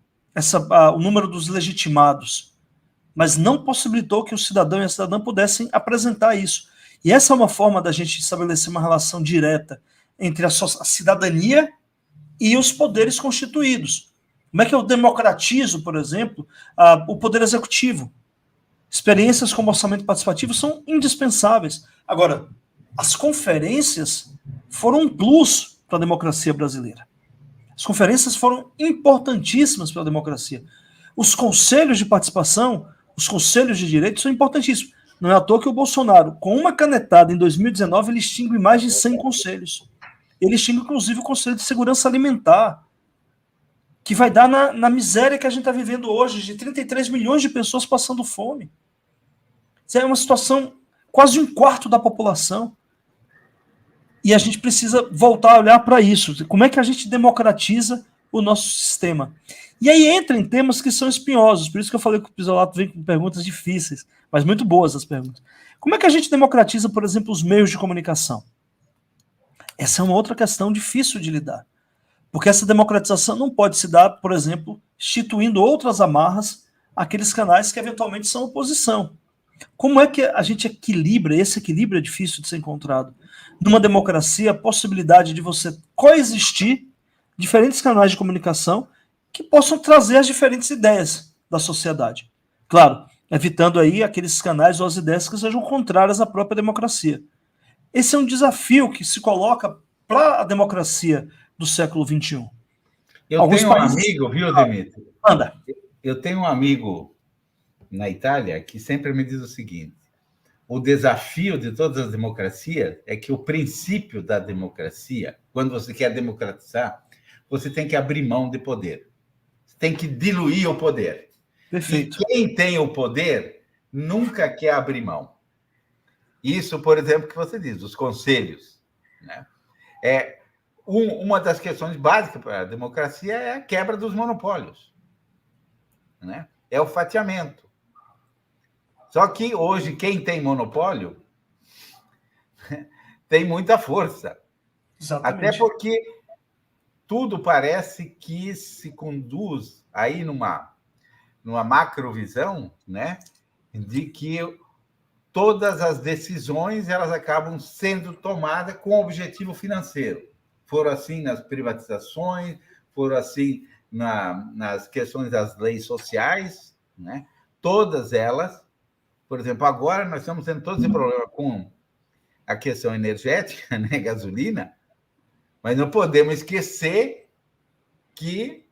o número dos legitimados, mas não possibilitou que o cidadão e a cidadã pudessem apresentar isso. E essa é uma forma da gente estabelecer uma relação direta entre a cidadania e os poderes constituídos. Como é que eu democratizo, por exemplo, o poder executivo? Experiências como orçamento participativo são indispensáveis. Agora, as conferências foram um plus para a democracia brasileira. As conferências foram importantíssimas para a democracia. Os conselhos de participação, os conselhos de direito são importantíssimos. Não é à toa que o Bolsonaro, com uma canetada em 2019, ele extingue mais de 100 conselhos. Ele extingue, inclusive, o Conselho de Segurança Alimentar, que vai dar na miséria que a gente está vivendo hoje, de 33 milhões de pessoas passando fome. Isso é uma situação quase um quarto da população. E a gente precisa voltar a olhar para isso. Como é que a gente democratiza o nosso sistema? E aí entra em temas que são espinhosos. Por isso que eu falei que o Pisolato vem com perguntas difíceis, mas muito boas as perguntas. Como é que a gente democratiza, por exemplo, os meios de comunicação? Essa é uma outra questão difícil de lidar. Porque essa democratização não pode se dar, por exemplo, instituindo outras amarras àqueles canais que eventualmente são oposição. Como é que a gente equilibra? Esse equilíbrio é difícil de ser encontrado. Numa democracia, a possibilidade de você coexistir diferentes canais de comunicação que possam trazer as diferentes ideias da sociedade. Claro, evitando aí aqueles canais ou as ideias que sejam contrárias à própria democracia. Esse é um desafio que se coloca para a democracia do século XXI. Eu tenho um amigo, viu, Dimitri? Anda. Eu tenho um amigo na Itália que sempre me diz o seguinte: o desafio de todas as democracias é que o princípio da democracia, quando você quer democratizar, você tem que abrir mão de poder. Você tem que diluir o poder. Perfeito. E quem tem o poder nunca quer abrir mão. Isso, por exemplo, que você diz, os conselhos, né? Uma das questões básicas para a democracia é a quebra dos monopólios, né? É o fatiamento. Só que hoje quem tem monopólio tem muita força. Exatamente. Até porque tudo parece que se conduz aí numa macrovisão, né, de que todas as decisões elas acabam sendo tomadas com objetivo financeiro. Foram assim nas privatizações, foram assim nas questões das leis sociais, né? Todas elas. Por exemplo, agora nós estamos tendo todo esse problema com a questão energética, né, gasolina, mas não podemos esquecer que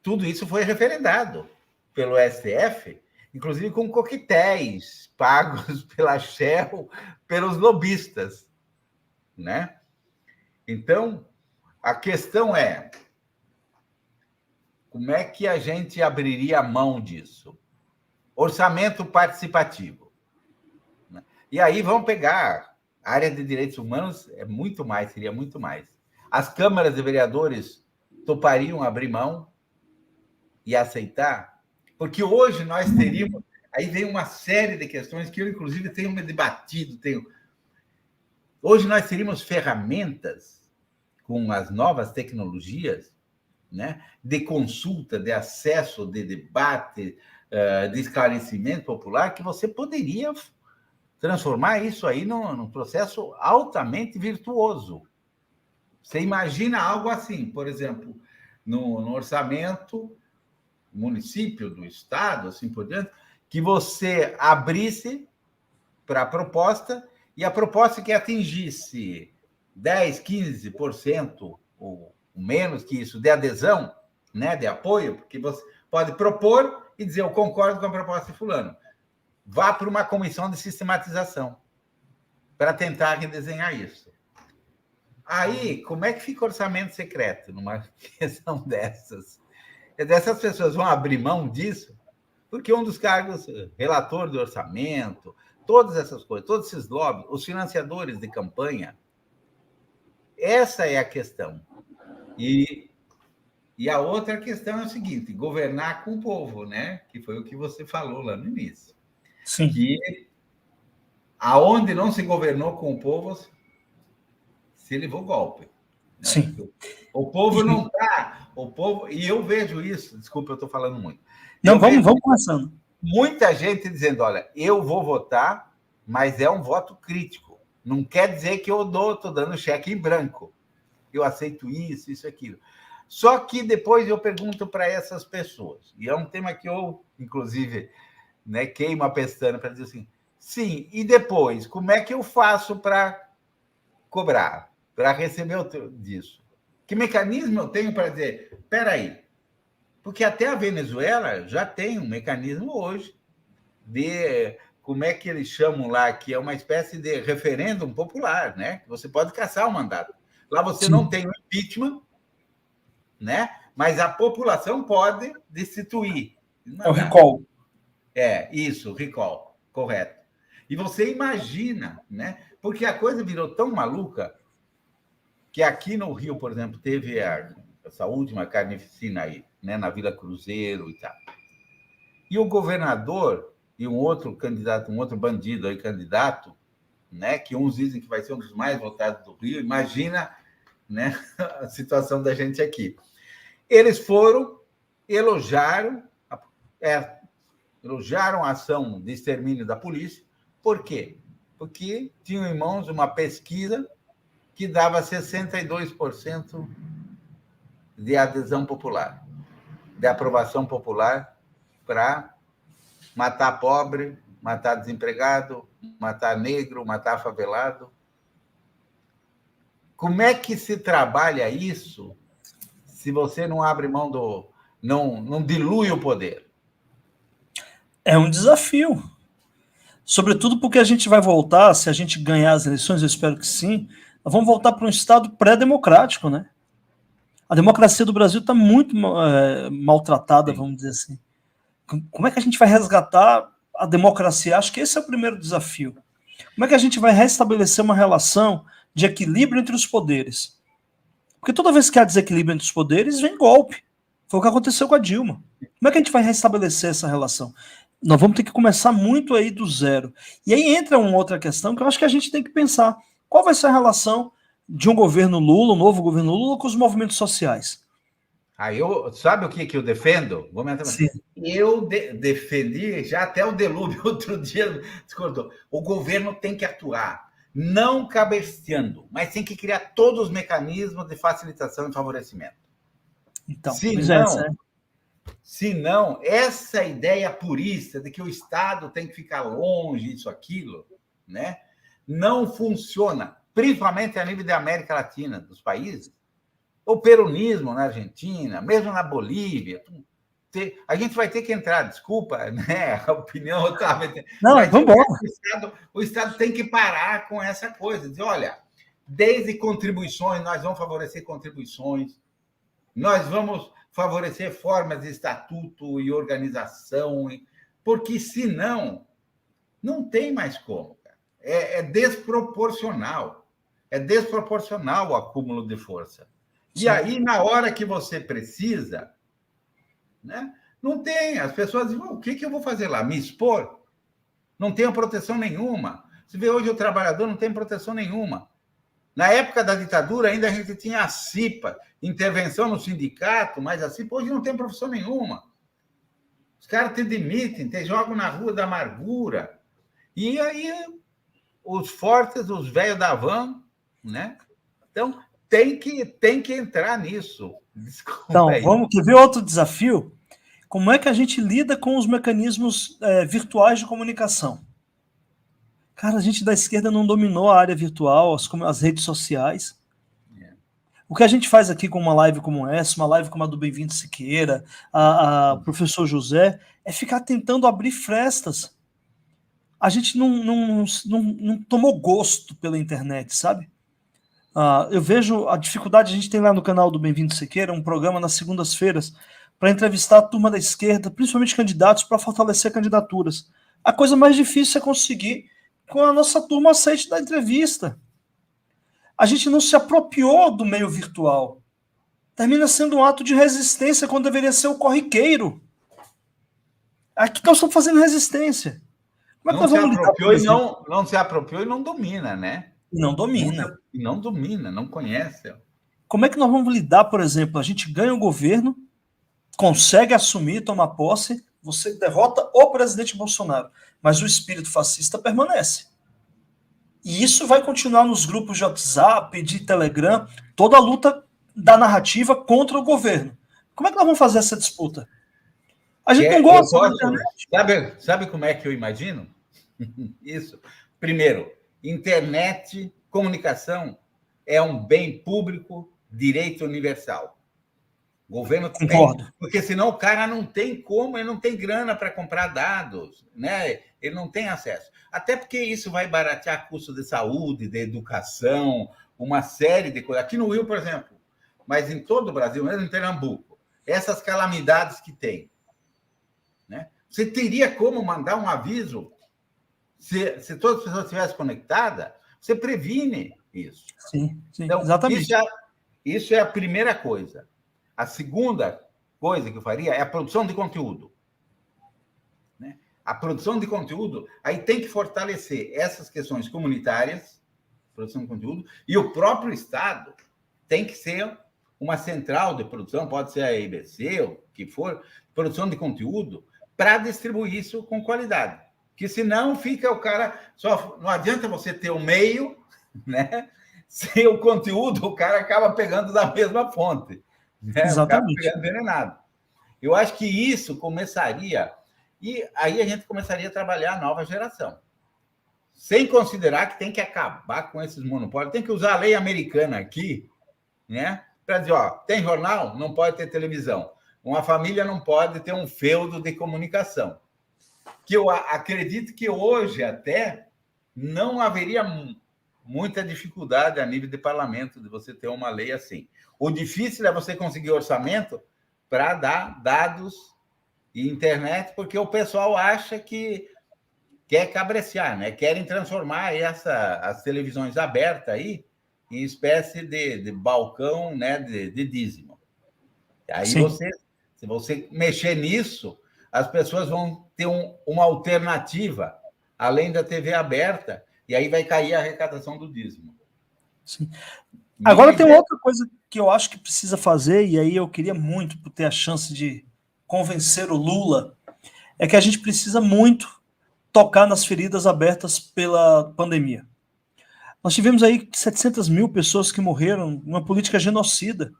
tudo isso foi referendado pelo STF, inclusive com coquetéis pagos pela Shell, pelos lobistas, né? Então, a questão é, como é que a gente abriria mão disso? Orçamento participativo. E aí vamos pegar a área de direitos humanos, é muito mais, seria muito mais. As câmaras de vereadores topariam abrir mão e aceitar? Porque hoje nós teríamos... Aí vem uma série de questões que eu, inclusive, tenho me debatido. Hoje nós teríamos ferramentas com as novas tecnologias, né, de consulta, de acesso, de debate, de esclarecimento popular, que você poderia transformar isso aí num processo altamente virtuoso. Você imagina algo assim, por exemplo, no orçamento município, do estado, assim por diante, que você abrisse para a proposta, e a proposta que atingisse 10%, 15%, ou menos que isso, de adesão, né, de apoio, porque você pode propor e dizer, eu concordo com a proposta de fulano. Vá para uma comissão de sistematização para tentar redesenhar isso. Aí, como é que fica orçamento secreto numa questão dessas? Essas pessoas vão abrir mão disso? Porque um dos cargos, relator do orçamento, todas essas coisas, todos esses lobbies, os financiadores de campanha, essa é a questão. E a outra questão é o seguinte, governar com o povo, né? Que foi o que você falou lá no início. Sim. Que aonde não se governou com o povo, se levou golpe. Né? Sim. O povo não está... O povo, e eu vejo isso, desculpa, eu estou falando muito. Não, vamos começando. Muita gente dizendo, olha, eu vou votar, mas é um voto crítico. Não quer dizer que eu estou dando cheque em branco. Eu aceito isso, aquilo. Só que depois eu pergunto para essas pessoas, e é um tema que eu, inclusive, né, queimo a pestana para dizer assim, sim, e depois, como é que eu faço para cobrar, para receber disso? Que mecanismo eu tenho para dizer, espera aí, porque até a Venezuela já tem um mecanismo hoje de, como é que eles chamam lá, que é uma espécie de referêndum popular, né? Você pode cassar o mandato. Lá você não tem o impeachment, né? Mas a população pode destituir. É o recall. Isso, recall, correto. E você imagina, né? Porque a coisa virou tão maluca que aqui no Rio, por exemplo, teve essa última carnificina aí, né, na Vila Cruzeiro e tal. E o governador e um outro candidato, um outro bandido aí, candidato, né, que uns dizem que vai ser um dos mais votados do Rio, imagina, né, a situação da gente aqui. Eles foram, elogiaram a ação de extermínio da polícia. Por quê? Porque tinham em mãos uma pesquisa que dava 62% de adesão popular, de aprovação popular para matar pobre, matar desempregado, matar negro, matar favelado. Como é que se trabalha isso se você não abre mão não dilui o poder? É um desafio. Sobretudo porque a gente vai voltar, se a gente ganhar as eleições, eu espero que sim, nós vamos voltar para um Estado pré-democrático, né? A democracia do Brasil está muito maltratada, sim, vamos dizer assim. Como é que a gente vai resgatar a democracia? Acho que esse é o primeiro desafio. Como é que a gente vai restabelecer uma relação de equilíbrio entre os poderes? Porque toda vez que há desequilíbrio entre os poderes, vem golpe. Foi o que aconteceu com a Dilma. Como é que a gente vai restabelecer essa relação? Nós vamos ter que começar muito aí do zero. E aí entra uma outra questão que eu acho que a gente tem que pensar. Qual vai ser a relação de um governo Lula, um novo governo Lula, com os movimentos sociais? Sabe o que eu defendo? Sim. Eu defendi já até o Delúbio outro dia discordou. O governo tem que atuar, não cabeceando, mas tem que criar todos os mecanismos de facilitação e favorecimento. Então, se não, essa ideia purista de que o Estado tem que ficar longe, isso, aquilo, né, não funciona, principalmente a nível da América Latina, dos países. O peronismo na Argentina, mesmo na Bolívia, a gente vai ter que entrar, desculpa, né? A opinião estava. Não, vamos embora. O Estado tem que parar com essa coisa, dizer, olha, desde contribuições, nós vamos favorecer contribuições, nós vamos favorecer formas de estatuto e organização, porque senão não tem mais como. Cara. É desproporcional. É desproporcional o acúmulo de força. Sim. E aí, na hora que você precisa, né, não tem. As pessoas dizem, o que eu vou fazer lá? Me expor? Não tenho proteção nenhuma. Você vê hoje o trabalhador não tem proteção nenhuma. Na época da ditadura, ainda a gente tinha a CIPA, intervenção no sindicato, mas a CIPA hoje não tem profissão nenhuma. Os caras te demitem, te jogam na rua da amargura. E aí, os fortes, os velhos da van, né? Então, tem que entrar nisso. Desculpa então, vamos ver outro desafio. Como é que a gente lida com os mecanismos virtuais de comunicação? Cara, a gente da esquerda não dominou a área virtual, as redes sociais. O que a gente faz aqui com uma live como essa, uma live como a do Bem-vindo Siqueira, a professor José, é ficar tentando abrir frestas. A gente não tomou gosto pela internet, sabe? Eu vejo a dificuldade que a gente tem lá no canal do Bem-vindo Siqueira, um programa nas segundas-feiras, para entrevistar a turma da esquerda, principalmente candidatos, para fortalecer candidaturas. A coisa mais difícil é conseguir com a nossa turma aceite da entrevista. A gente não se apropriou do meio virtual. Termina sendo um ato de resistência quando deveria ser o corriqueiro. Aqui nós estamos fazendo resistência. Como é que nós vamos lidar com isso? Não se apropriou e não domina, né? Não domina. Não domina, não conhece. Como é que nós vamos lidar, por exemplo, a gente ganha o governo, consegue assumir, tomar posse, você derrota o presidente Bolsonaro, mas o espírito fascista permanece. E isso vai continuar nos grupos de WhatsApp, de Telegram, toda a luta da narrativa contra o governo. Como é que nós vamos fazer essa disputa? A gente não gosta da internet. Sabe como é que eu imagino? Isso. Primeiro, internet, comunicação é um bem público, direito universal. O governo Concordo. Porque senão o cara não tem como, ele não tem grana para comprar dados, né? Ele não tem acesso. Até porque isso vai baratear custo de saúde, de educação, uma série de coisas. Aqui no Rio, por exemplo, mas em todo o Brasil, mesmo em Pernambuco, essas calamidades que tem, né? Você teria como mandar um aviso se todas as pessoas estivessem conectadas, você previne isso. Sim, então, exatamente. Isso é a primeira coisa. A segunda coisa que eu faria é a produção de conteúdo. Né? A produção de conteúdo, aí tem que fortalecer essas questões comunitárias, produção de conteúdo, e o próprio Estado tem que ser uma central de produção, pode ser a EBC, ou o que for, produção de conteúdo, para distribuir isso com qualidade. Porque senão fica o cara... Não adianta você ter o meio, né? Sem o conteúdo, o cara acaba pegando da mesma fonte. Né? Exatamente. O cara envenenado. Eu acho que isso começaria, e aí a gente começaria a trabalhar a nova geração, sem considerar que tem que acabar com esses monopólios, tem que usar a lei americana aqui, né? Para dizer, tem jornal, não pode ter televisão, uma família não pode ter um feudo de comunicação, que eu acredito que hoje até não haveria muita dificuldade a nível de parlamento de você ter uma lei assim. O difícil é você conseguir orçamento para dar dados e internet, porque o pessoal acha que quer cabreciar, né? Querem transformar as televisões abertas aí em espécie de balcão, né? de dízimo. Aí se você mexer nisso, as pessoas vão ter uma alternativa, além da TV aberta, e aí vai cair a arrecadação do dízimo. Sim. Agora tem outra coisa que eu acho que precisa fazer, e aí eu queria muito ter a chance de convencer o Lula, é que a gente precisa muito tocar nas feridas abertas pela pandemia. Nós tivemos aí 700 mil pessoas que morreram numa política genocida.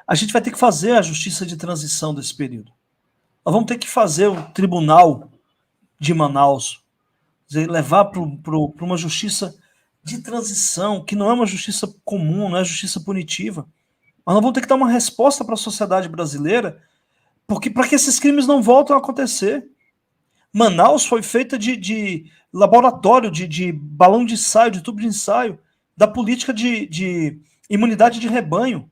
A gente vai ter que fazer a justiça de transição desse período. Nós vamos ter que fazer o tribunal de Manaus, levar para uma justiça de transição, que não é uma justiça comum, não é justiça punitiva. Mas nós vamos ter que dar uma resposta para a sociedade brasileira, porque para que esses crimes não voltem a acontecer. Manaus foi feita de laboratório, de balão de ensaio, de tubo de ensaio, da política de imunidade de rebanho.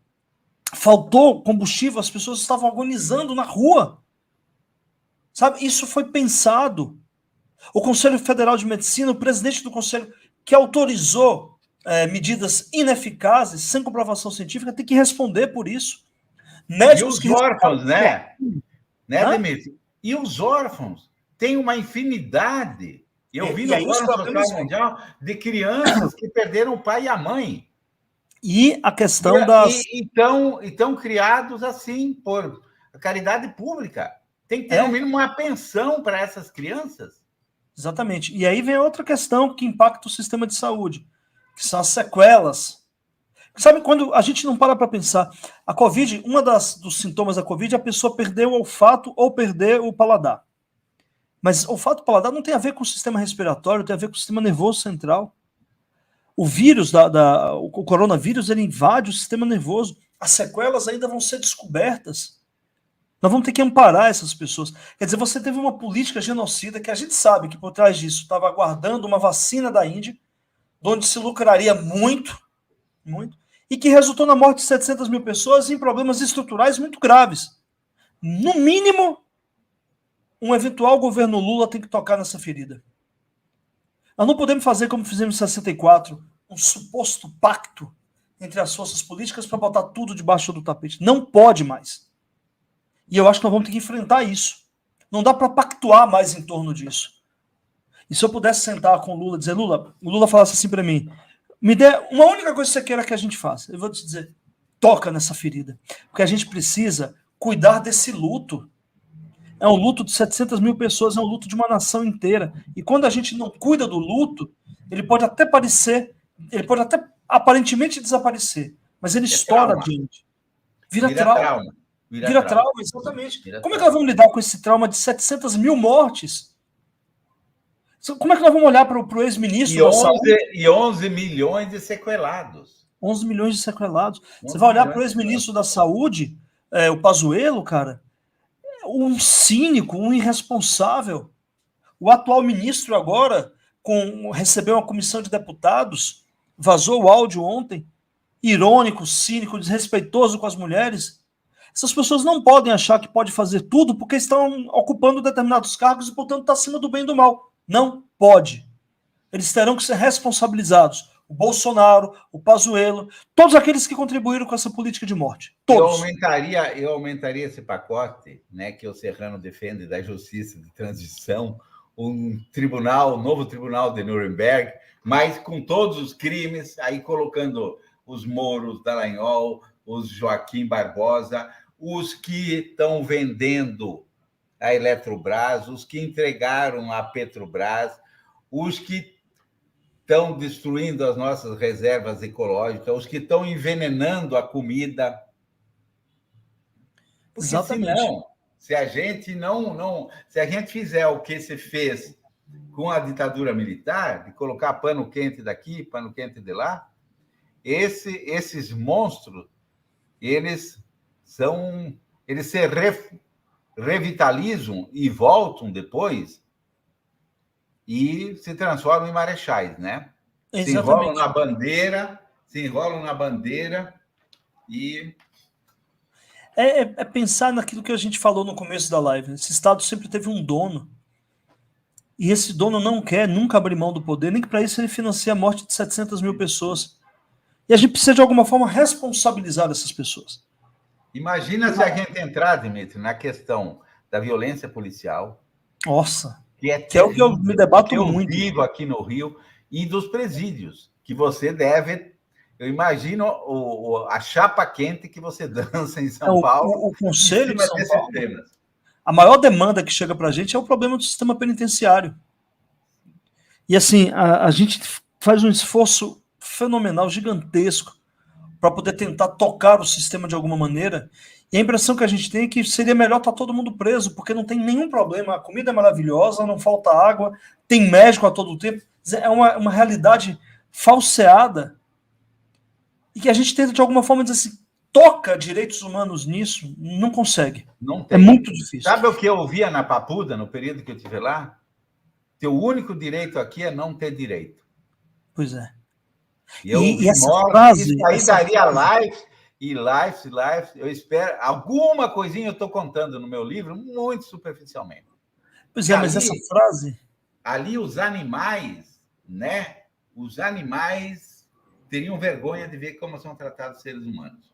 faltou combustível, as pessoas estavam agonizando na rua. Sabe? Isso foi pensado. O Conselho Federal de Medicina, o presidente do Conselho, que autorizou medidas ineficazes, sem comprovação científica, tem que responder por isso. Médicos e os órfãos, né, Demetrio? E os órfãos têm uma infinidade. Eu vi no Fórum Social Mundial de crianças que perderam o pai e a mãe. E a questão das... Então criados assim, por caridade pública. Tem que ter, no mínimo, uma pensão para essas crianças. Exatamente. E aí vem outra questão que impacta o sistema de saúde, que são as sequelas. Sabe, quando a gente não para pensar, a Covid, dos sintomas da Covid é a pessoa perder o olfato ou perder o paladar. Mas olfato e paladar não tem a ver com o sistema respiratório, tem a ver com o sistema nervoso central. O vírus, o coronavírus, ele invade o sistema nervoso. As sequelas ainda vão ser descobertas. Nós vamos ter que amparar essas pessoas. Quer dizer, você teve uma política genocida que a gente sabe que por trás disso estava aguardando uma vacina da Índia, onde se lucraria muito, e que resultou na morte de 700 mil pessoas e em problemas estruturais muito graves. No mínimo, um eventual governo Lula tem que tocar nessa ferida. Nós não podemos fazer como fizemos em 64, um suposto pacto entre as forças políticas para botar tudo debaixo do tapete. Não pode mais. E eu acho que nós vamos ter que enfrentar isso. Não dá para pactuar mais em torno disso. E se eu pudesse sentar com o Lula e dizer, Lula, o Lula falasse assim para mim, me dê uma única coisa que você queira que a gente faça. Eu vou te dizer, toca nessa ferida. Porque a gente precisa cuidar desse luto. É um luto de 700 mil pessoas, é um luto de uma nação inteira. E quando a gente não cuida do luto, ele pode até aparentemente desaparecer, mas ele estoura adiante. Vira trauma. Vira trauma, exatamente. Como é que nós vamos lidar com esse trauma de 700 mil mortes? Como é que nós vamos olhar para o ex-ministro da Saúde? E 11 milhões de sequelados. 11 milhões de sequelados. Você vai olhar para o ex-ministro da Saúde, o Pazuello, cara, um cínico, um irresponsável. O atual ministro agora recebeu uma comissão de deputados, vazou o áudio ontem, irônico, cínico, desrespeitoso com as mulheres. Essas pessoas não podem achar que pode fazer tudo porque estão ocupando determinados cargos e, portanto, está acima do bem e do mal. Não pode. Eles terão que ser responsabilizados. O Bolsonaro, o Pazuello, todos aqueles que contribuíram com essa política de morte. Todos. Eu aumentaria esse pacote, né, que o Serrano defende da justiça de transição, um novo tribunal de Nuremberg, mas com todos os crimes, aí colocando os Moros, Dallagnol, os Joaquim Barbosa, os que estão vendendo a Eletrobras, os que entregaram a Petrobras, os que estão destruindo as nossas reservas ecológicas, os que estão envenenando a comida. Porque exatamente. Se a gente fizer o que se fez com a ditadura militar, de colocar pano quente daqui, pano quente de lá, esses monstros, eles se revitalizam e voltam depois e se transformam em marechais, né? Exatamente. Se enrolam na bandeira e... É pensar naquilo que a gente falou no começo da live. Esse Estado sempre teve um dono. E esse dono não quer nunca abrir mão do poder, nem que para isso ele financia a morte de 700 mil pessoas. E a gente precisa, de alguma forma, responsabilizar essas pessoas. Imagina se a gente entrar, Dimitri, na questão da violência policial. Nossa, que é o que eu me debato muito. Eu vivo aqui no Rio, e dos presídios, que você deve... Eu imagino a chapa quente que você dança em São Paulo. O Conselho de São Paulo. A maior demanda que chega para a gente é o problema do sistema penitenciário. E assim, a gente faz um esforço fenomenal, gigantesco, para poder tentar tocar o sistema de alguma maneira. E a impressão que a gente tem é que seria melhor estar todo mundo preso, porque não tem nenhum problema, a comida é maravilhosa, não falta água, tem médico a todo tempo. É uma realidade falseada. E que a gente tenta, de alguma forma, dizer assim, toca direitos humanos nisso, não consegue. Não tem. É muito difícil. Sabe o que eu via na Papuda, no período que eu estive lá? Teu único direito aqui é não ter direito. Pois é. E essa frase... Isso aí daria live, e Life, eu espero... Alguma coisinha eu estou contando no meu livro, muito superficialmente. Pois é, mas essa frase... Ali os animais, né? Os animais teriam vergonha de ver como são tratados os seres humanos.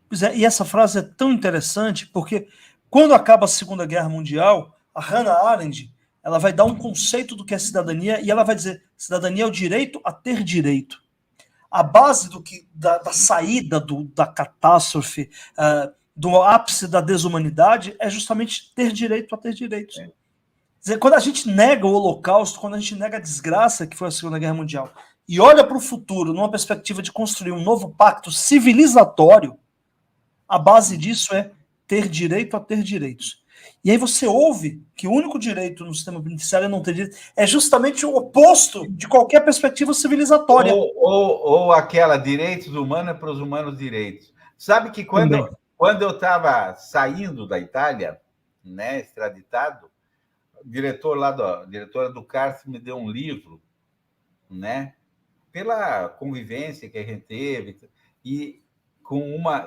Pois é, e essa frase é tão interessante porque quando acaba a Segunda Guerra Mundial, a Hannah Arendt, ela vai dar um conceito do que é cidadania e ela vai dizer: cidadania é o direito a ter direito. A base da saída da catástrofe, do ápice da desumanidade, é justamente ter direito a ter direitos. Quer dizer, quando a gente nega o Holocausto, quando a gente nega a desgraça que foi a Segunda Guerra Mundial, e olha para o futuro numa perspectiva de construir um novo pacto civilizatório, a base disso é ter direito a ter direitos. E aí você ouve que o único direito no sistema penitenciário é não ter direito, é justamente o oposto de qualquer perspectiva civilizatória. Ou aquela direitos humanos para os humanos direitos. Sabe que quando eu estava saindo da Itália, né, extraditado, a diretora do cárcere me deu um livro, né, pela convivência que a gente teve, e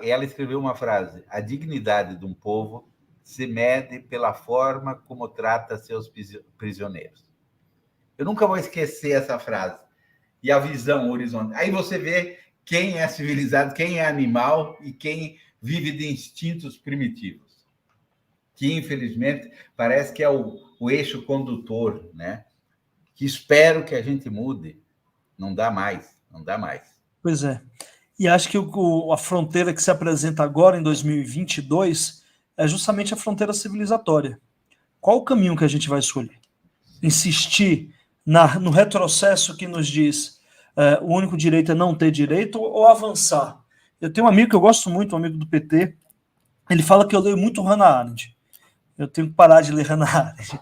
ela escreveu uma frase: a dignidade de um povo se mede pela forma como trata seus prisioneiros. Eu nunca vou esquecer essa frase. E a visão horizontal. Aí você vê quem é civilizado, quem é animal e quem vive de instintos primitivos. Que, infelizmente, parece que é o eixo condutor, né? Que espero que a gente mude. Não dá mais. Pois é. E acho que a fronteira que se apresenta agora, em 2022, é justamente a fronteira civilizatória. Qual o caminho que a gente vai escolher? Insistir no retrocesso que nos diz o único direito é não ter direito, ou avançar? Eu tenho um amigo que eu gosto muito, um amigo do PT, ele fala que eu leio muito Hannah Arendt. Eu tenho que parar de ler Hannah Arendt.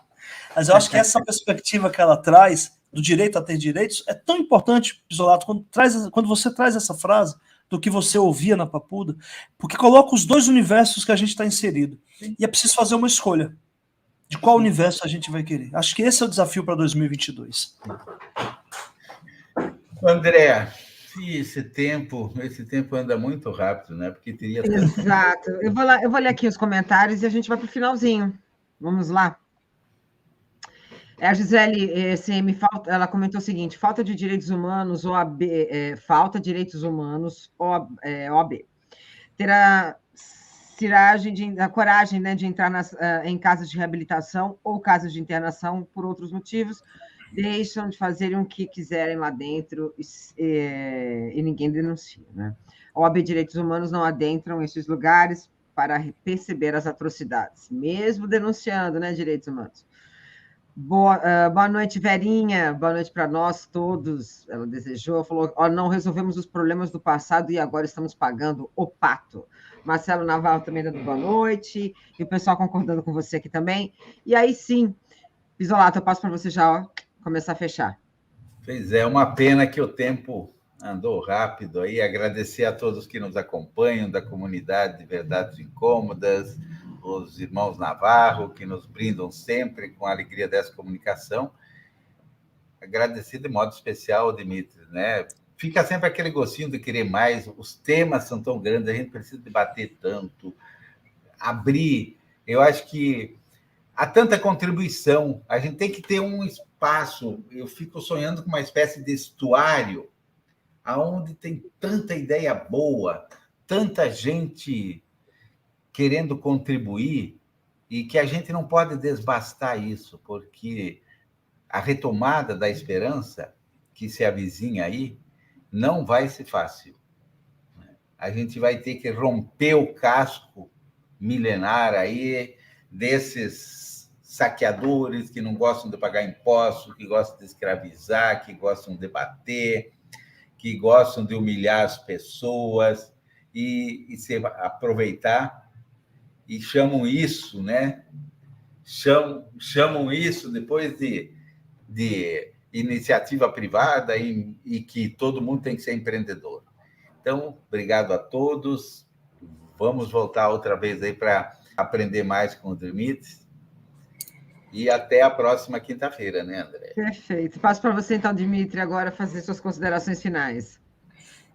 Mas eu acho que essa perspectiva que ela traz, do direito a ter direitos, é tão importante, Pisolato, quando você traz essa frase do que você ouvia na Papuda, porque coloca os dois universos que a gente está inserido. E é preciso fazer uma escolha de qual universo a gente vai querer. Acho que esse é o desafio para 2022. André, esse tempo anda muito rápido, né? Porque teria... Exato. Eu vou ler aqui os comentários e a gente vai para o finalzinho. Vamos lá. A Gisele CM, ela comentou o seguinte: falta de direitos humanos, OAB, falta de direitos humanos, OAB. Terá a coragem, né, de entrar em casas de reabilitação ou casas de internação por outros motivos, deixam de fazerem o que quiserem lá dentro e ninguém denuncia, né? A OAB Direitos Humanos não adentram esses lugares para perceber as atrocidades, mesmo denunciando, né, direitos humanos. Boa noite, Verinha. Boa noite para nós todos. Ela desejou, falou: não resolvemos os problemas do passado e agora estamos pagando o pato. Marcelo Navarro também dando boa noite. E o pessoal concordando com você aqui também. E aí sim, Pisolato, eu passo para você já começar a fechar. Pois é, uma pena que o tempo andou rápido aí. Agradecer a todos que nos acompanham, da comunidade de Verdades Incômodas, os irmãos Navarro, que nos brindam sempre com a alegria dessa comunicação. Agradecer de modo especial ao Dimitri, né? Fica sempre aquele gostinho de querer mais, os temas são tão grandes, a gente precisa debater tanto, abrir. Eu acho que há tanta contribuição, a gente tem que ter um espaço. Eu fico sonhando com uma espécie de estuário, onde tem tanta ideia boa, tanta gente querendo contribuir, e que a gente não pode desbastar isso, porque a retomada da esperança que se avizinha aí não vai ser fácil. A gente vai ter que romper o casco milenar aí desses saqueadores que não gostam de pagar impostos, que gostam de escravizar, que gostam de bater, que gostam de humilhar as pessoas e se aproveitar. E chamam isso, né? Chamam isso depois de iniciativa privada e que todo mundo tem que ser empreendedor. Então, obrigado a todos. Vamos voltar outra vez aí para aprender mais com o Dimitri. E até a próxima quinta-feira, né, André? Perfeito. Passo para você, então, Dimitri, agora fazer suas considerações finais.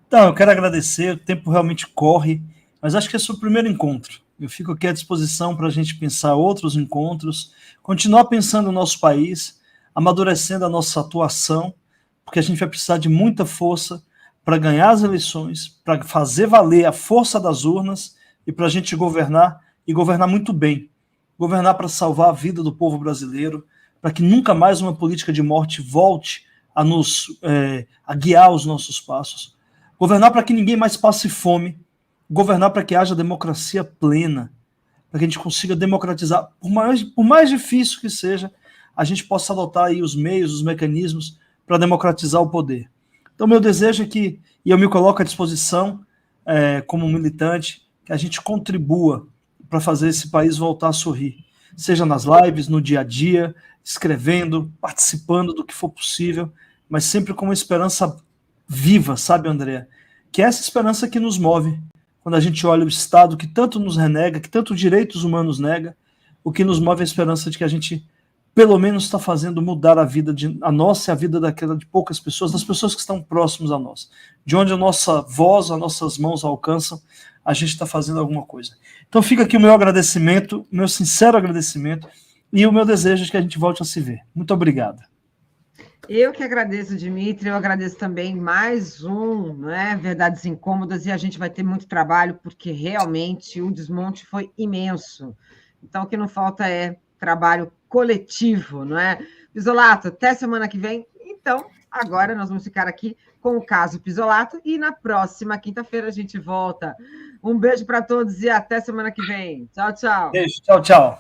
Então, eu quero agradecer, o tempo realmente corre, mas acho que esse é o primeiro encontro. Eu fico aqui à disposição para a gente pensar outros encontros, continuar pensando no nosso país, amadurecendo a nossa atuação, porque a gente vai precisar de muita força para ganhar as eleições, para fazer valer a força das urnas e para a gente governar, e governar muito bem. Governar para salvar a vida do povo brasileiro, para que nunca mais uma política de morte volte a guiar os nossos passos. Governar para que ninguém mais passe fome, governar para que haja democracia plena, para que a gente consiga democratizar, por mais difícil que seja, a gente possa adotar aí os meios, os mecanismos para democratizar o poder. Então, meu desejo é que, e eu me coloco à disposição como militante, que a gente contribua para fazer esse país voltar a sorrir, seja nas lives, no dia a dia, escrevendo, participando do que for possível, mas sempre com uma esperança viva, sabe, André? Que é essa esperança que nos move. Quando a gente olha o Estado que tanto nos renega, que tanto direitos humanos nega, o que nos move é a esperança de que a gente, pelo menos, está fazendo mudar a nossa e a vida de poucas pessoas, das pessoas que estão próximas a nós. De onde a nossa voz, as nossas mãos alcançam, a gente está fazendo alguma coisa. Então fica aqui o meu agradecimento, o meu sincero agradecimento, e o meu desejo de que a gente volte a se ver. Muito obrigado. Eu que agradeço, Dimitri, eu agradeço também mais Verdades Incômodas, e a gente vai ter muito trabalho, porque realmente o desmonte foi imenso. Então, o que não falta é trabalho coletivo, não é? Pisolato, até semana que vem. Então, agora nós vamos ficar aqui com o caso Pisolato, e na próxima quinta-feira a gente volta. Um beijo para todos e até semana que vem. Tchau, tchau. Beijo, tchau, tchau.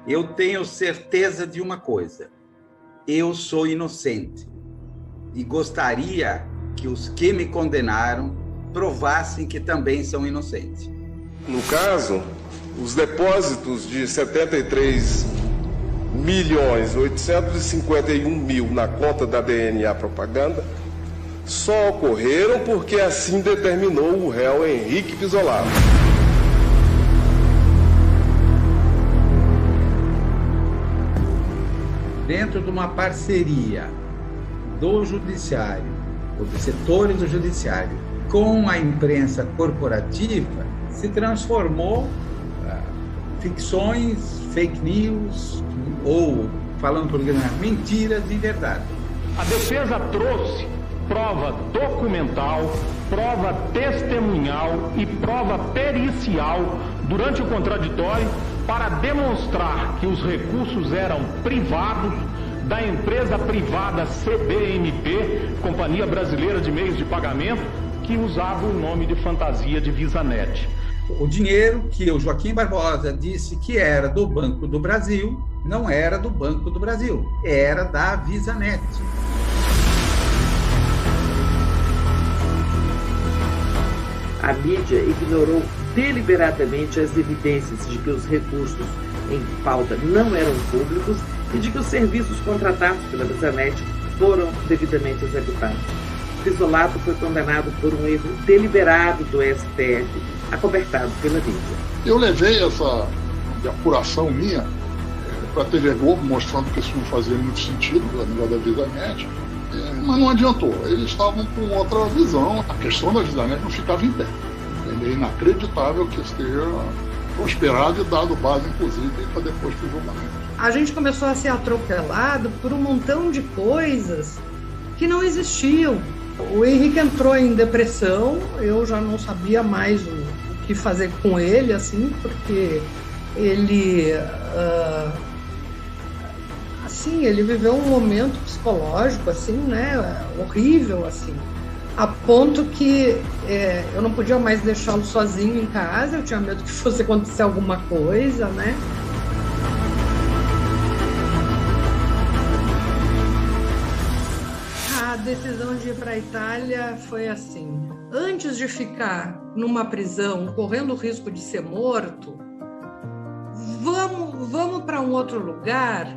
Eu tenho certeza de uma coisa: eu sou inocente e gostaria que os que me condenaram provassem que também são inocentes. No caso, os depósitos de 73.851.000 na conta da DNA Propaganda só ocorreram porque assim determinou o réu Henrique Pisolato. Dentro de uma parceria do judiciário, ou dos setores do judiciário, com a imprensa corporativa, se transformou ficções, fake news, ou, falando português, mentiras de verdade. A defesa trouxe prova documental, prova testemunhal e prova pericial durante o contraditório para demonstrar que os recursos eram privados da empresa privada CBMP, Companhia Brasileira de Meios de Pagamento, que usava o nome de fantasia de VisaNet. O dinheiro que o Joaquim Barbosa disse que era do Banco do Brasil, não era do Banco do Brasil, era da VisaNet. A mídia ignorou deliberadamente as evidências de que os recursos em pauta não eram públicos e de que os serviços contratados pela VisaNet foram devidamente executados. Pisolato foi condenado por um erro deliberado do STF, acobertado pela mídia. Eu levei essa apuração minha para a TV Globo, mostrando que isso não fazia muito sentido a nível da VisaNet, mas não adiantou. Eles estavam com outra visão. A questão da VisaNet não ficava em pé. É inacreditável que isso tenha prosperado e dado base, inclusive, para depois do julgamento. A gente começou a ser atropelado por um montão de coisas que não existiam. O Henrique entrou em depressão, eu já não sabia mais o que fazer com ele, assim, porque ele assim, ele viveu um momento psicológico assim, né, horrível assim, a ponto que eu não podia mais deixá-lo sozinho em casa, eu tinha medo que fosse acontecer alguma coisa, né? A decisão de ir para a Itália foi assim: antes de ficar numa prisão correndo o risco de ser morto, vamos para um outro lugar,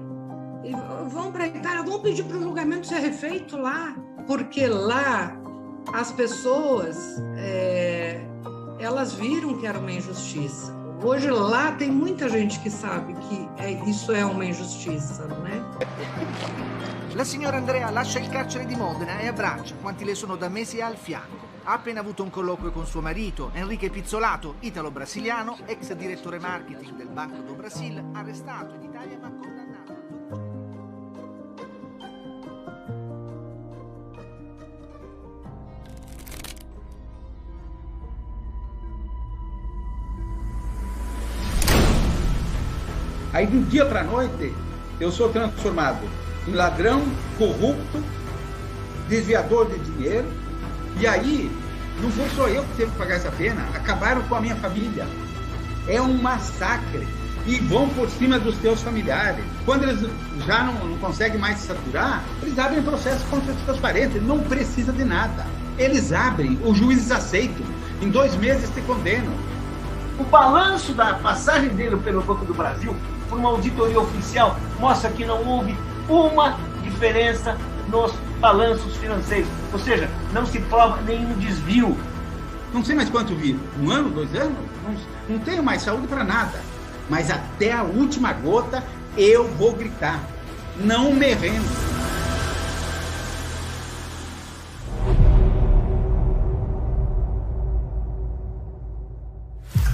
vamos para a Itália, vamos pedir para o julgamento ser refeito lá, porque lá as pessoas elas viram que era uma injustiça. Hoje lá tem muita gente que sabe que isso é uma injustiça, né? La signora Andrea lascia il carcere di Modena e abbraccia quanti le sono da mesi al fianco. Ha appena avuto un colloquio con suo marito, Enrique Pizzolato, italo-brasiliano, ex direttore marketing del Banco do Brasil, arrestato in Italia ma condannato. Aí, de um dia para a noite, eu sou transformado em ladrão, corrupto, desviador de dinheiro. E aí, não foi só eu que tive que pagar essa pena, acabaram com a minha família. É um massacre. E vão por cima dos teus familiares. Quando eles já não conseguem mais se saturar, eles abrem processo contra os teus parentes. Não precisa de nada. Eles abrem, os juízes aceitam. Em 2 meses te condenam. O balanço da passagem dele pelo Banco do Brasil, por uma auditoria oficial, mostra que não houve uma diferença nos balanços financeiros. Ou seja, não se prova nenhum desvio. Não sei mais quanto vivo. 1 ano, 2 anos? Não tenho mais saúde para nada. Mas até a última gota eu vou gritar. Não me rendo.